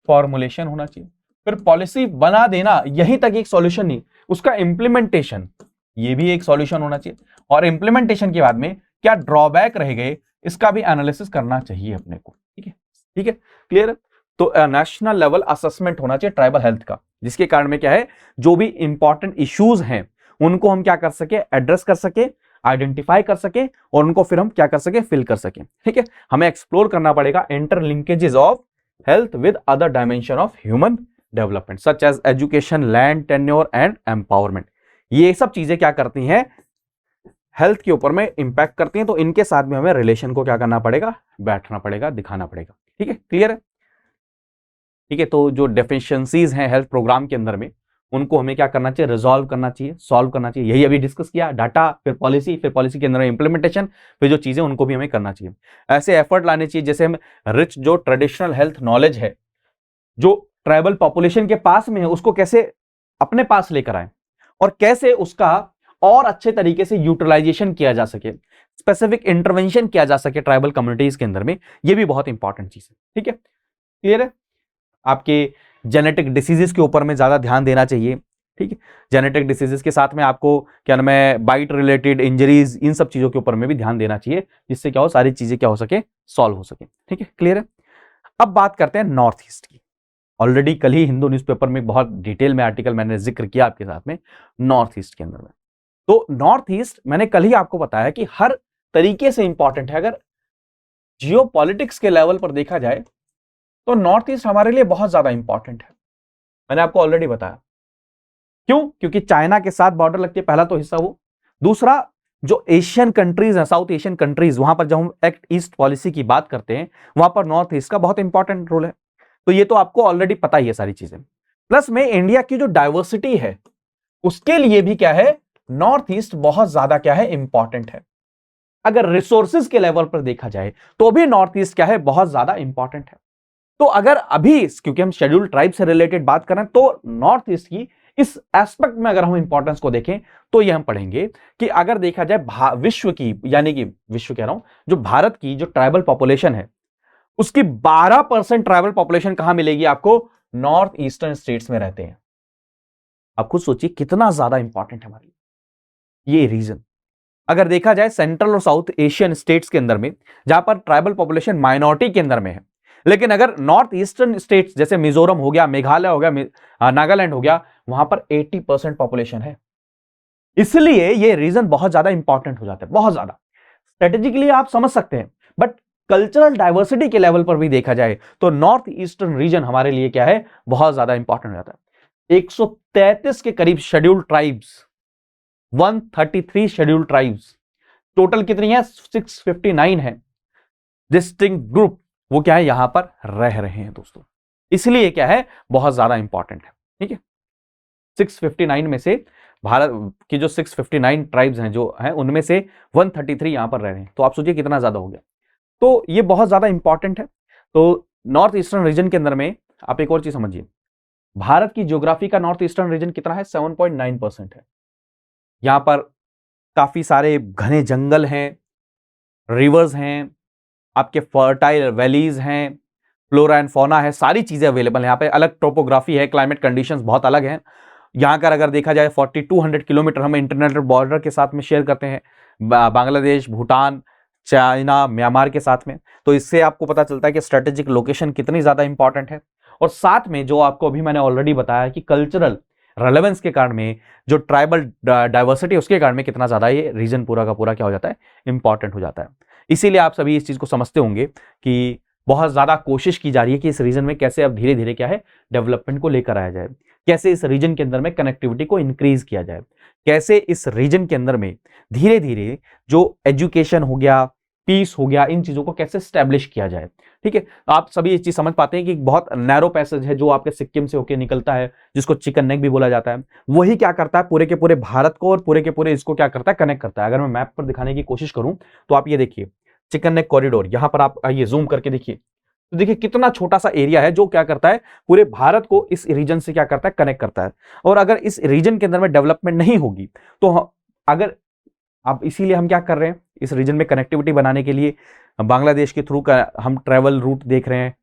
फॉर्मुलेशन होना चाहिए। फिर पॉलिसी बना देना यहीं तक एक सॉल्यूशन नहीं, उसका इंप्लीमेंटेशन ये भी एक सॉल्यूशन होना चाहिए। और इंप्लीमेंटेशन के बाद में क्या ड्रॉबैक रह गए इसका भी एनालिसिस करना चाहिए अपने को, ठीक है, ठीक है, क्लियर है। तो नेशनल लेवल असेसमेंट होना चाहिए ट्राइबल हेल्थ का, जिसके कारण में क्या है, जो भी इंपॉर्टेंट इश्यूज हैं उनको हम क्या कर सके, एड्रेस कर सके, आइडेंटिफाई कर सके, और उनको फिर हम क्या कर सके, फिल कर सके, ठीक है। हमें एक्सप्लोर करना पड़ेगा interlinkages of health with other dimension of human development such as education, land tenure and empowerment. ये सब चीजें क्या करती हैं, हेल्थ के ऊपर में इंपैक्ट करती हैं। तो इनके साथ में हमें रिलेशन को क्या करना पड़ेगा, बैठना पड़ेगा, दिखाना पड़ेगा, ठीक है, क्लियर है, ठीक है। तो जो डेफिशिएंसीज हैं हेल्थ प्रोग्राम के अंदर में उनको हमें क्या करना चाहिए, रिजॉल्व करना चाहिए, सॉल्व करना चाहिए। यही अभी डिस्कस किया, डाटा, फिर पॉलिसी के अंदर इंप्लीमेंटेशन, फिर जो चीजें उनको भी हमें करना चाहिए। ऐसे एफर्ट लाने चाहिए जैसे हम रिच जो ट्रेडिशनल हेल्थ नॉलेज है जो ट्राइबल पॉपुलेशन के पास में है उसको कैसे अपने पास लेकर आए और कैसे उसका और अच्छे तरीके से यूटिलाइजेशन किया जा सके, स्पेसिफिक इंटरवेंशन किया जा सके ट्राइबल कम्युनिटीज के अंदर में, ये भी बहुत इंपॉर्टेंट चीज है। ठीक है, क्लियर है? आपके जेनेटिक डिसीजेस के ऊपर में ज्यादा ध्यान देना चाहिए। ठीक है, जेनेटिक डिसीजेस के साथ में आपको क्या नाम है, बाइट रिलेटेड इंजरीज, इन सब चीजों के ऊपर में भी ध्यान देना चाहिए, जिससे क्या हो, सारी चीजें क्या हो सके, सॉल्व हो सके। ठीक है, क्लियर है? अब बात करते हैं नॉर्थ ईस्ट की। ऑलरेडी कल ही हिंदू न्यूज़पेपर में बहुत डिटेल में आर्टिकल मैंने जिक्र किया आपके साथ में नॉर्थ ईस्ट के अंदर में। तो नॉर्थ ईस्ट मैंने कल ही आपको बताया कि हर तरीके से इंपॉर्टेंट है। अगर जियोपॉलिटिक्स के लेवल पर देखा जाए तो नॉर्थ ईस्ट हमारे लिए बहुत ज्यादा इंपॉर्टेंट है। मैंने आपको ऑलरेडी बताया क्यों, क्योंकि चाइना के साथ बॉर्डर लगती है, पहला तो हिस्सा वो। दूसरा, जो एशियन कंट्रीज हैं, साउथ एशियन कंट्रीज, वहां पर जब हम एक्ट ईस्ट पॉलिसी की बात करते हैं, वहां पर नॉर्थ ईस्ट का बहुत इंपॉर्टेंट रोल है। तो ये तो आपको ऑलरेडी पता ही है सारी चीजें। प्लस में इंडिया की जो डाइवर्सिटी है उसके लिए भी क्या है, नॉर्थ ईस्ट बहुत ज्यादा क्या है, इंपॉर्टेंट है। अगर रिसोर्सेज के लेवल पर देखा जाए तो भी नॉर्थ ईस्ट क्या है, बहुत ज्यादा इंपॉर्टेंट है। तो अगर अभी, क्योंकि हम शेड्यूल्ड ट्राइब से रिलेटेड बात कर रहे हैं, तो नॉर्थ ईस्ट की इस एस्पेक्ट में अगर हम इंपॉर्टेंस को देखें तो ये हम पढ़ेंगे कि अगर देखा जाए विश्व की, यानी कि विश्व कह रहा हूं, जो भारत की जो ट्राइबल पॉपुलेशन है उसकी 12% ट्राइबल पॉपुलेशन कहां मिलेगी आपको, नॉर्थ ईस्टर्न स्टेट्स में रहते हैं। आप खुद सोचिए कितना ज्यादा इंपॉर्टेंट है हमारे लिए ये रीजन। अगर देखा जाए सेंट्रल और साउथ एशियन स्टेट्स के अंदर में, जहां पर ट्राइबल पॉपुलेशन माइनॉरिटी के अंदर में है, लेकिन अगर नॉर्थ ईस्टर्न स्टेट्स जैसे मिजोरम हो गया, मेघालय हो गया, नागालैंड हो गया, वहां पर 80% पॉपुलेशन है। इसलिए ये रीजन बहुत ज्यादा इंपॉर्टेंट हो जाता है, बहुत ज्यादा। स्ट्रेटेजिकली आप समझ सकते हैं, बट कल्चरल डाइवर्सिटी के लेवल पर भी देखा जाए तो नॉर्थ ईस्टर्न रीजन हमारे लिए क्या है, बहुत ज्यादा इंपॉर्टेंट हो जाता है। 133 के करीब scheduled tribes, 133 scheduled tribes, total कितनी है, 659 है डिस्टिंक्ट ग्रुप, वो क्या है, यहां पर रह रहे हैं दोस्तों। इसलिए क्या है, बहुत ज्यादा इंपॉर्टेंट है। ठीक है, 659 में से भारत की जो 659 ट्राइब्स हैं जो हैं, उनमें से 133 यहां पर रह रहे हैं। तो आप सोचिए कितना ज्यादा हो गया। तो ये बहुत ज्यादा इंपॉर्टेंट है। तो नॉर्थ ईस्टर्न रीजन के अंदर में आप एक और चीज समझिए, भारत की ज्योग्राफी का नॉर्थ ईस्टर्न रीजन कितना है, 7.9% है। यहां पर काफी सारे घने जंगल हैं, रिवर्स हैं, आपके फर्टाइल वैलीज हैं, फ्लोरा एंड फौना है, सारी चीजें अवेलेबल हैं। यहाँ पे अलग टोपोग्राफी है, क्लाइमेट कंडीशंस बहुत अलग हैं। यहाँ का अगर देखा जाए 4200 किलोमीटर हम इंटरनेशनल बॉर्डर के साथ में शेयर करते हैं, बांग्लादेश, भूटान, चाइना, म्यांमार के साथ में। तो इससे आपको पता चलता है कि स्ट्रेटेजिक लोकेशन कितनी ज्यादा इंपॉर्टेंट है। और साथ में जो आपको अभी मैंने ऑलरेडी बताया कि कल्चरल रेलेवेंस के कारण में, जो ट्राइबल डाइवर्सिटी उसके कारण में कितना ज्यादा ये रीजन पूरा का पूरा क्या हो जाता है, इंपॉर्टेंट हो जाता है। इसीलिए आप सभी इस चीज को समझते होंगे कि बहुत ज्यादा कोशिश की जा रही है कि इस रीजन में कैसे अब धीरे धीरे क्या है, डेवलपमेंट को लेकर आया जाए, कैसे इस रीजन के अंदर में कनेक्टिविटी को इंक्रीज किया जाए, कैसे इस रीजन के अंदर में धीरे धीरे जो एजुकेशन हो गया, पीस हो गया, इन चीजों को कैसे स्टैब्लिश किया जाए। ठीक है, आप सभी ये चीज समझ पाते हैं कि बहुत नैरो पैसेज है जो आपके सिक्किम से होकर निकलता है, जिसको चिकन नेक भी बोला जाता है। वही क्या करता है, पूरे के पूरे भारत को और पूरे के पूरे इसको क्या करता है, कनेक्ट करता है। अगर मैं मैप पर दिखाने की कोशिश करूं तो आप ये देखिए, चिकन नेक कॉरिडोर, यहां पर आप आइए जूम करके देखिए, तो देखिए कितना छोटा सा एरिया है जो क्या करता है, पूरे भारत को इस रीजन से क्या करता है, कनेक्ट करता है। और अगर इस रीजन के अंदर में डेवलपमेंट नहीं होगी तो अगर अब, इसीलिए हम क्या कर रहे हैं, इस रीजन में कनेक्टिविटी बनाने के लिए बांग्लादेश के थ्रू का हम ट्रेवल रूट देख रहे हैं,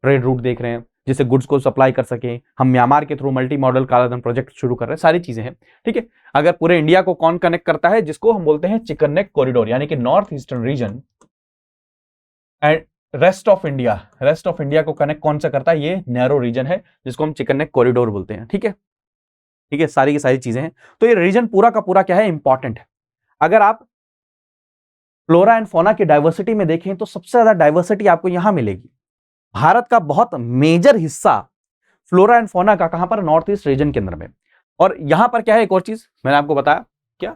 ट्रेड रूट देख रहे हैं, जिससे गुड्स को सप्लाई कर सकें। हम म्यांमार के थ्रू मल्टी मॉडल कालाधन प्रोजेक्ट शुरू कर रहे हैं, सारी चीजें हैं। ठीक है, अगर पूरे इंडिया को कौन कनेक्ट करता है, जिसको हम बोलते हैं चिकन नेक कॉरिडोर, यानी कि north eastern region and rest of India, rest of India को कनेक्ट कौन सा करता है, ये नैरो रीजन है जिसको हम चिकन नेक कॉरिडोर बोलते हैं। ठीक है, ठीक है, सारी की सारी चीजें हैं। तो ये रीजन पूरा का पूरा क्या है, इंपॉर्टेंट है। अगर आप फ्लोरा एंड फौना की डाइवर्सिटी में देखें तो सबसे ज्यादा डाइवर्सिटी आपको यहां मिलेगी। भारत का बहुत मेजर हिस्सा फ्लोरा एंड फौना का कहां पर, नॉर्थ ईस्ट रीजन के अंदर में। और यहां पर क्या है, एक और चीज मैंने आपको बताया, क्या,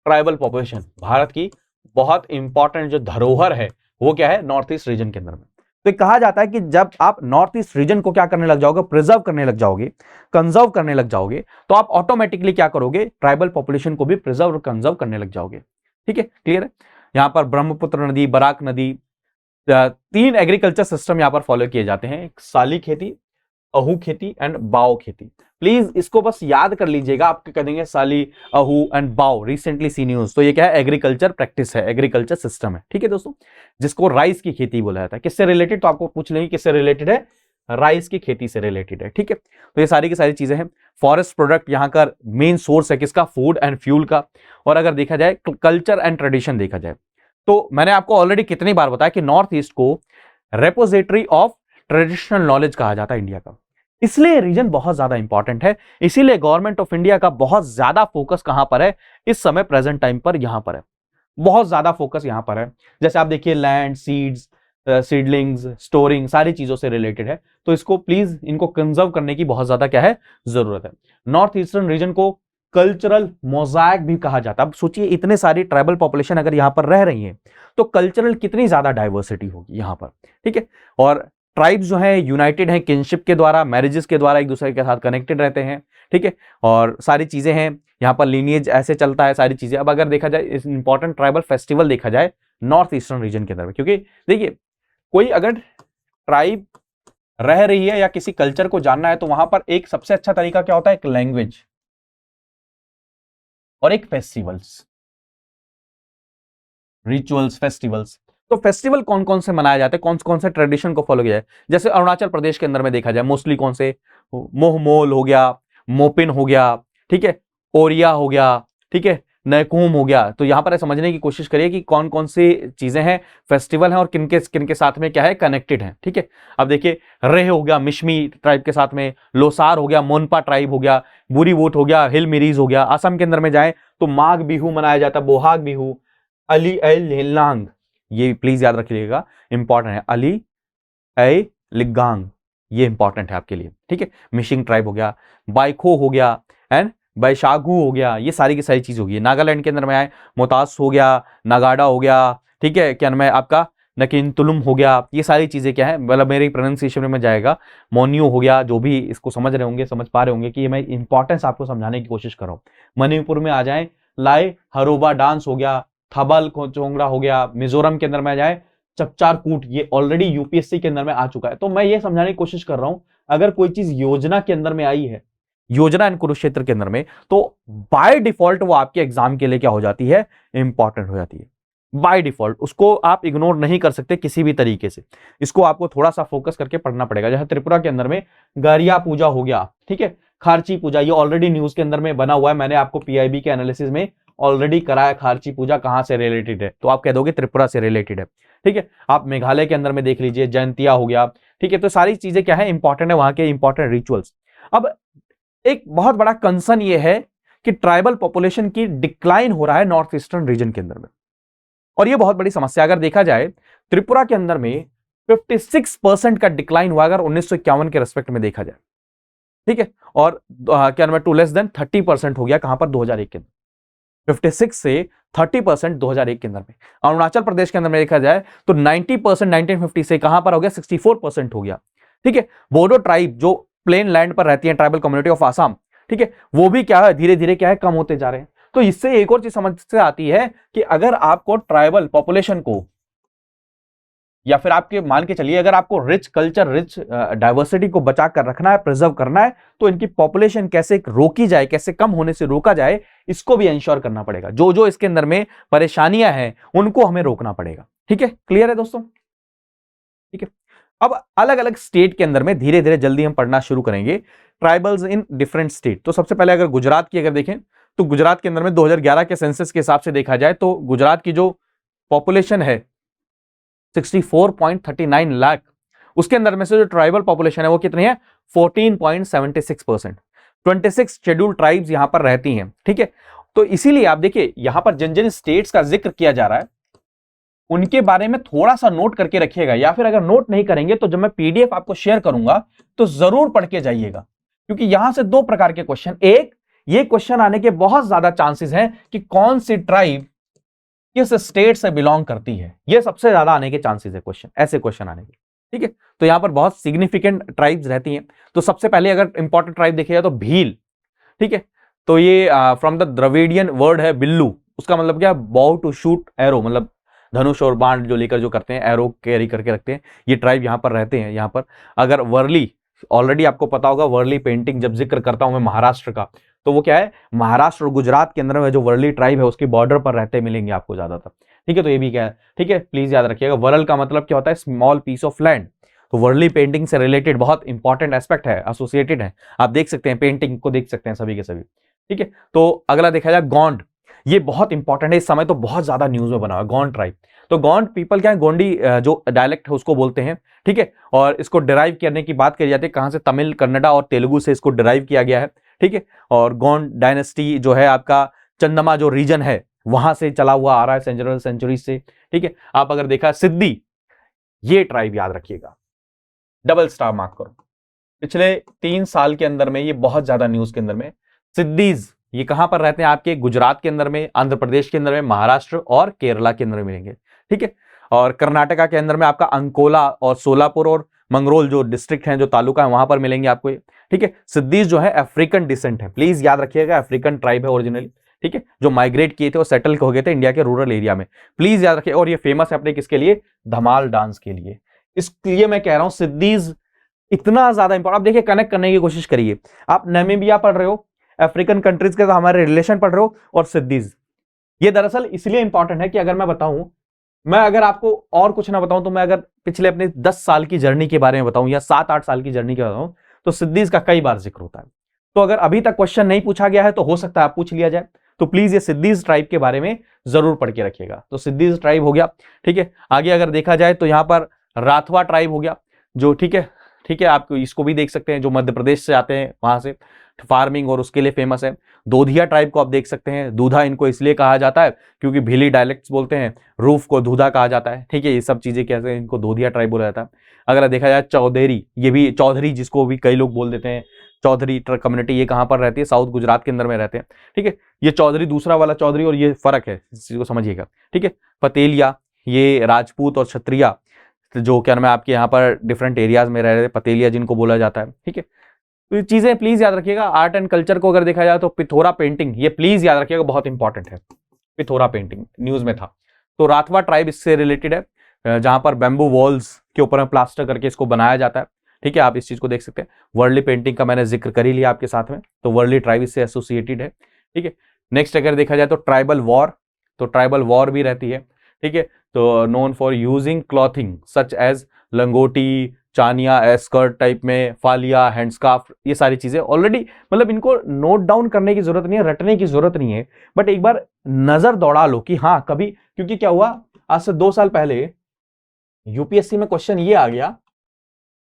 ट्राइबल पॉपुलेशन। भारत की बहुत इंपॉर्टेंट जो धरोहर है वो क्या है, नॉर्थ ईस्ट रीजन के अंदर में। तो कहा जाता है कि जब आप नॉर्थ ईस्ट रीजन को क्या करने लग जाओगे, प्रिजर्व करने लग जाओगे, कंजर्व करने लग जाओगे, तो आप ऑटोमेटिकली क्या करोगे, ट्राइबल पॉपुलेशन को भी प्रिजर्व और कंजर्व करने लग जाओगे। ठीक है, क्लियर है? यहां पर ब्रह्मपुत्र नदी, बराक नदी, 3 एग्रीकल्चर सिस्टम यहां पर फॉलो किए जाते हैं, एक साली खेती अहू खेती एंड बाओ खेती। प्लीज इसको बस याद कर लीजिएगा, आपके कह देंगे साली अहू एंड बाओ रिसेंटली सी न्यूज। तो ये क्या है, एग्रीकल्चर प्रैक्टिस है, एग्रीकल्चर सिस्टम है, ठीक है दोस्तों, जिसको राइस की खेती बोला जाता है। किससे रिलेटेड, तो आपको पूछ लेंगे किससे रिलेटेड है, राइस की खेती से रिलेटेड है, ठीक है। तो ये सारी की सारी चीजें हैं। फॉरेस्ट प्रोडक्ट यहाँ का मेन सोर्स है किसका, फूड एंड फ्यूल का। और अगर देखा जाए कल्चर एंड ट्रेडिशन देखा जाए, तो मैंने आपको ऑलरेडी कितनी बार बताया कि नॉर्थ ईस्ट को रेपोजिटरी ऑफ ट्रेडिशनल नॉलेज कहा जाता है इंडिया का, इसलिए रीजन बहुत ज्यादा इंपॉर्टेंट है। इसीलिए गवर्नमेंट ऑफ इंडिया का बहुत ज्यादा फोकस कहां पर है इस समय, प्रेजेंट टाइम पर यहां पर है, बहुत ज्यादा फोकस यहां पर है। जैसे आप देखिए लैंड, सीड्स, सीडलिंग्स, स्टोरिंग, सारी चीजों से रिलेटेड है। तो इसको प्लीज इनको कंजर्व करने की बहुत ज्यादा क्या है, जरूरत है। नॉर्थ ईस्टर्न रीजन को कल्चरल मोजाइक भी कहा जाता है। अब सोचिए इतने सारी ट्राइबल पॉपुलेशन अगर यहां पर रह रही है तो कल्चरल कितनी ज्यादा डाइवर्सिटी होगी यहां पर, ठीक है। और ट्राइब्स जो है यूनाइटेड हैं किनशिप के द्वारा, मैरिजेस के द्वारा एक दूसरे के साथ कनेक्टेड रहते हैं, ठीक है। और सारी चीजें हैं यहाँ पर, लीनिएज ऐसे चलता है सारी चीजें। अब अगर देखा जाए इस इंपॉर्टेंट ट्राइबल फेस्टिवल देखा जाए नॉर्थ ईस्टर्न रीजन के अंदर में, क्योंकि देखिए कोई अगर ट्राइब रह रही है या किसी कल्चर को जानना है तो वहां पर एक सबसे अच्छा तरीका क्या होता है, एक लैंग्वेज और एक फेस्टिवल्स, रिचुअल्स, फेस्टिवल्स। तो फेस्टिवल कौन कौन से मनाए जाते हैं, कौन कौन से ट्रेडिशन को फॉलो किया जाए। जैसे अरुणाचल प्रदेश के अंदर में देखा जाए मोस्टली कौन से, मोहमोल हो गया, मोपिन हो गया, ठीक है, ओरिया हो गया, ठीक है, नैकूम हो गया। तो यहां पर समझने की कोशिश करिए कि कौन कौन सी चीजें हैं, फेस्टिवल हैं और किनके साथ में क्या है, कनेक्टेड है, ठीक है। अब देखिए रेह हो गया मिशमी ट्राइब के साथ में, लोसार हो गया, मोनपा ट्राइब हो गया, बुरीवोट हो गया, हिल मिरीज हो गया। असम के अंदर में जाए तो माघ बिहू मनाया जाता है, बोहाग बिहू, अली एल हिलांग, ये प्लीज याद रखिएगा, इंपॉर्टेंट है, अली ए लिगांग, ये इंपॉर्टेंट है आपके लिए, ठीक है। मिशिंग ट्राइब हो गया, बाइखो हो गया एंड बैशागु हो गया, ये सारी की सारी चीज होगी। नागालैंड के अंदर में आए मोतास हो गया, नागाडा हो गया, ठीक है, क्या नाम है आपका, नकिनतुलुम हो गया। ये सारी चीजें क्या है, मतलब मेरी प्रोनाउंसिएशन में जाएगा, मोनियो हो गया। जो भी इसको समझ रहे होंगे, समझ पा रहे होंगे कि मैं इंपॉर्टेंस आपको समझाने की कोशिश कर रहा हूँ। मणिपुर में आ जाए लाए हरोबा डांस हो गया, थबल चोंगड़ा हो गया। मिजोरम के अंदर में आ जाए चपचार कूट, ये ऑलरेडी यूपीएससी के अंदर में आ चुका है। तो मैं ये समझाने की कोशिश कर रहा हूं, अगर कोई चीज योजना के अंदर में आई है, योजना एंड कुरुक्षेत्र के अंदर में, तो बाय डिफॉल्ट वो आपके एग्जाम के लिए क्या हो जाती है, इंपॉर्टेंट हो जाती है बाय डिफॉल्ट। उसको आप इग्नोर नहीं कर सकते किसी भी तरीके से, इसको आपको थोड़ा सा फोकस करके पढ़ना पड़ेगा। जैसे त्रिपुरा के अंदर में गरिया पूजा हो गया, ठीक है, खारची पूजा, ये ऑलरेडी न्यूज के अंदर में बना हुआ है, मैंने आपको पीआईबी के एनालिसिस में ऑलरेडी कराया। खारची पूजा कहां से रिलेटेड है, तो आप कह दोगे त्रिपुरा से रिलेटेड है, ठीक है। आप मेघालय के अंदर में देख लीजिए, जयंतिया हो गया, ठीक है। तो सारी चीजें क्या है, इंपॉर्टेंट है, वहां के इंपॉर्टेंट रिचुअल्स। अब एक बहुत बड़ा कंसर्न ये है कि ट्राइबल पॉपुलेशन की डिक्लाइन हो रहा है नॉर्थ ईस्टर्न रीजन के अंदर में, और ये बहुत बड़ी समस्या। अगर देखा जाए त्रिपुरा के अंदर में 56% का डिक्लाइन हुआ अगर 1951 के रेस्पेक्ट में देखा जाए, ठीक है। और क्या नाम है, 2<30% हो गया कहां पर, 2001 के अंदर, 56 से 30% 2001 के अंदर में। अरुणाचल प्रदेश के अंदर में देखा जाए तो 90% 1950 से कहां पर हो गया, 64% हो गया, ठीक है। बोडो ट्राइब जो प्लेन लैंड पर रहती है, ट्राइबल कम्युनिटी ऑफ आसाम, ठीक है, वो भी क्या है, धीरे धीरे क्या है, कम होते जा रहे हैं। तो इससे एक और चीज समझ से आती है कि अगर आपको ट्राइबल पॉपुलेशन को, या फिर आपके मान के चलिए अगर आपको रिच कल्चर, रिच डाइवर्सिटी को बचा कर रखना है, प्रिजर्व करना है, तो इनकी पॉपुलेशन कैसे रोकी जाए, कैसे कम होने से रोका जाए, इसको भी इंश्योर करना पड़ेगा। जो जो इसके अंदर में परेशानियां हैं उनको हमें रोकना पड़ेगा, ठीक है। क्लियर है दोस्तों, ठीक है। अब अलग अलग स्टेट के अंदर में धीरे धीरे जल्दी हम पढ़ना शुरू करेंगे, ट्राइबल्स इन डिफरेंट स्टेट। तो सबसे पहले अगर गुजरात की अगर देखें तो गुजरात के अंदर में 2011 के सेंसस के हिसाब से देखा जाए तो गुजरात की जो पॉपुलेशन है 64.39 लाख, उसके अंदर में से जो ट्राइबल पॉपुलेशन है वो कितनी है, 14.76%। 26 शेड्यूल ट्राइब्स यहां पर रहती हैं, ठीक है। तो इसीलिए आप देखिए यहां पर जिन जिन स्टेट्स का जिक्र किया जा रहा है उनके बारे में थोड़ा सा नोट करके रखिएगा, या फिर अगर नोट नहीं करेंगे तो जब मैं पीडीएफ आपको शेयर करूंगा तो जरूर पढ़ के जाइएगा, क्योंकि यहां से दो प्रकार के क्वेश्चन, एक ये क्वेश्चन आने के बहुत ज्यादा चांसेस हैं कि कौन सी ट्राइब किस स्टेट से बिलोंग करती है, ये सबसे ज्यादा आने के चांसेस है क्वेश्चन, ऐसे क्वेश्चन आने के, ठीक है। तो यहां पर बहुत सिग्निफिकेंट ट्राइब्स रहती हैं। तो सबसे पहले अगर इंपॉर्टेंट ट्राइब देखिएगा तो भील, ठीक है। तो ये फ्रॉम द द्रविडियन वर्ड है बिल्लू, उसका मतलब क्या है, बॉव टू शूट एरो, मतलब धनुष और बाण जो लेकर जो करते हैं, एरो कैरी करके रखते हैं, ये ट्राइब यहां पर रहते हैं। यहां पर अगर वर्ली ऑलरेडी आपको पता होगा वर्ली पेंटिंग जब जिक्र करता हूं मैं महाराष्ट्र का, तो वो क्या है, महाराष्ट्र और गुजरात के अंदर में जो वर्ली ट्राइब है उसकी बॉर्डर पर रहते मिलेंगे आपको ज्यादातर। ठीक है, तो ये भी क्या है, ठीक है, प्लीज याद रखिएगा। वर्ल का मतलब क्या होता है, स्मॉल पीस ऑफ लैंड। तो वर्ली पेंटिंग से रिलेटेड बहुत इंपॉर्टेंट एस्पेक्ट है, एसोसिएटेड है, आप देख सकते हैं, पेंटिंग को देख सकते हैं सभी के सभी। ठीक है, तो अगला देखा जाए गोंड, ये बहुत इंपॉर्टेंट है, इस समय तो बहुत ज्यादा न्यूज में बना हुआ है गोंड ट्राइब। तो गोंड पीपल क्या है, गोंडी जो डायलेक्ट है उसको बोलते हैं। ठीक है, और इसको डिराइव करने की बात करी जाती है, कहां से, तमिल, कन्नडा और तेलुगु से इसको डिराइव किया गया है। ठीक है, और गोंड डायनेस्टी जो है आपका चंदमा जो रीजन है वहां से चला हुआ आ रहा है सेंचुरल सेंचुरी से। ठीक है, आप अगर देखा सिद्धि, ये ट्राइब याद रखिएगा, डबल स्टार मार्क करो। पिछले 3 साल के अंदर में ये बहुत ज्यादा न्यूज के अंदर में सिद्धीज, ये कहां पर रहते हैं, आपके गुजरात के अंदर में, आंध्र प्रदेश के अंदर में, महाराष्ट्र और केरला के अंदर में मिलेंगे। ठीक है, और कर्नाटका के अंदर में आपका अंकोला और सोलापुर और मंगरोल जो डिस्ट्रिक्ट हैं, जो तालुका है, वहां पर मिलेंगे आपको ये। ठीक है, सिद्धीज जो है अफ्रीकन डिसेंट है, प्लीज याद रखिएगा, अफ्रीकन ट्राइब है ओरिजिनली। ठीक है, जो माइग्रेट किए थे वो सेटल हो गए थे इंडिया के रूरल एरिया में, प्लीज याद रखिए। और ये फेमस है अपने किसके लिए, धमाल डांस के लिए। इसलिए मैं कह रहा हूं सिद्धीज इतना ज्यादा इंपॉर्टेंट। आप देखिए, कनेक्ट करने की कोशिश करिए, आप नामीबिया पढ़ रहे हो, अफ्रीकन कंट्रीज के तो हमारे रिलेशन पढ़ रहे हो, और सिद्धीज, ये दरअसल इसलिए इंपॉर्टेंट है कि अगर मैं बताऊं, मैं अगर आपको और कुछ ना बताऊं, तो मैं अगर पिछले अपने 10 साल की जर्नी के बारे में बताऊं या 7-8 साल की जर्नी के बताऊं, तो सिद्धीज का कई बार जिक्र होता है। तो अगर अभी तक क्वेश्चन नहीं पूछा गया है तो हो सकता है आप पूछ लिया जाए, तो प्लीज ये सिद्धीज ट्राइब के बारे में जरूर पढ़ के रखिएगा। तो सिद्धीज ट्राइब हो गया। ठीक है, आगे अगर देखा जाए तो यहां पर राठवा ट्राइब हो गया, जो ठीक है, ठीक है, आप इसको भी देख सकते हैं, जो मध्य प्रदेश से आते हैं, वहां से फार्मिंग और उसके लिए फेमस है। दोधिया ट्राइब को आप देख सकते हैं, दूधा इनको इसलिए कहा जाता है क्योंकि भीली डायलेक्ट्स बोलते हैं, रूफ को दूधा कहा जाता है। ठीक है, ये सब चीजें कैसे हैं, इनको दोधिया ट्राइब बोला जाता है। अगर देखा जाए चौधरी, ये भी चौधरी जिसको भी कई लोग बोल देते हैं, चौधरी कम्युनिटी, ये कहां पर रहती है, साउथ गुजरात के अंदर में रहते हैं। ठीक है, ये चौधरी दूसरा वाला चौधरी, और ये फर्क है, इस चीज को समझिएगा। ठीक है, पतेलिया, ये राजपूत और क्षत्रिया जो क्या नाम है आपके यहाँ पर डिफरेंट एरियाज में रह रहे, पतेलिया जिनको बोला जाता है। ठीक है, तो ये चीजें प्लीज याद रखिएगा। आर्ट एंड कल्चर को अगर देखा जाए तो पिथोरा पेंटिंग, ये प्लीज याद रखिएगा, बहुत इंपॉर्टेंट है, पिथोरा पेंटिंग न्यूज में था। तो राठवा ट्राइब इससे रिलेटेड है, जहां पर बैम्बू वॉल्स के ऊपर में प्लास्टर करके इसको बनाया जाता है। ठीक है, आप इस चीज को देख सकते हैं। वर्ली पेंटिंग का मैंने जिक्र कर ही लिया आपके साथ में, तो वर्ली ट्राइब इससे एसोसिएटेड है। ठीक है, नेक्स्ट अगर देखा जाए तो ट्राइबल वॉर, तो ट्राइबल वॉर भी रहती है। ठीक है, तो known for using clothing such as लंगोटी, चानिया, एस्कर्ट टाइप में, फालिया, हैंडस्कार्फ, ये सारी चीजें ऑलरेडी, मतलब इनको नोट डाउन करने की जरूरत नहीं है, रटने की जरूरत नहीं है, बट एक बार नजर दौड़ा लो कि हाँ कभी, क्योंकि क्या हुआ, आज से 2 साल पहले यूपीएससी में क्वेश्चन ये आ गया,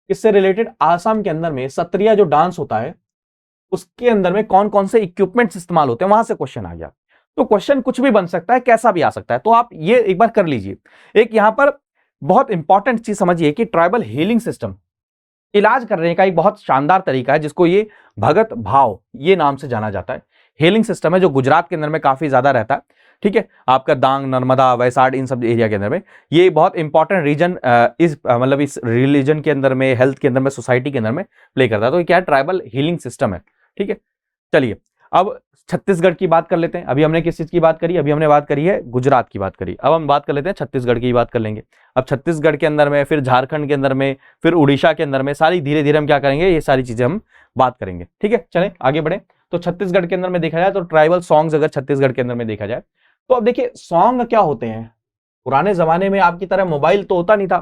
इससे रिलेटेड, आसाम के अंदर में सत्रिया जो डांस होता है उसके अंदर में कौन कौन से इक्विपमेंट्स इस्तेमाल होते हैं, वहां से क्वेश्चन आ गया। तो क्वेश्चन कुछ भी बन सकता है, कैसा भी आ सकता है, तो आप ये एक बार कर लीजिए। एक यहां पर बहुत इंपॉर्टेंट चीज समझिए कि ट्राइबल हीलिंग सिस्टम, इलाज करने का एक बहुत शानदार तरीका है, जिसको ये भगत भाव ये नाम से जाना जाता है। हीलिंग सिस्टम है जो गुजरात के अंदर में काफी ज्यादा रहता है। ठीक है, आपका दांग, नर्मदा, वैसाड, इन सब एरिया के अंदर में ये बहुत इंपॉर्टेंट रीजन इस मतलब इस रिलीजन के अंदर में, हेल्थ के अंदर में, सोसाइटी के अंदर में प्ले करता है। तो ये क्या है, ट्राइबल हीलिंग सिस्टम है। ठीक है, चलिए अब छत्तीसगढ़ की बात कर लेते हैं। अभी हमने किस चीज की बात करी, अभी हमने बात करी है गुजरात की बात करी, अब हम बात कर लेते हैं छत्तीसगढ़ की बात कर लेंगे। अब छत्तीसगढ़ के अंदर में, फिर झारखंड के अंदर में, फिर उड़ीसा के अंदर में, सारी धीरे धीरे हम क्या करेंगे, ये सारी चीजें हम बात करेंगे। ठीक है, चलें आगे बढ़े। तो छत्तीसगढ़ के अंदर में देखा जाए तो ट्राइबल सॉन्ग्स अगर छत्तीसगढ़ के अंदर में देखा जाए तो अब देखिए सॉन्ग क्या होते हैं। पुराने जमाने में आपकी तरह मोबाइल तो होता नहीं था,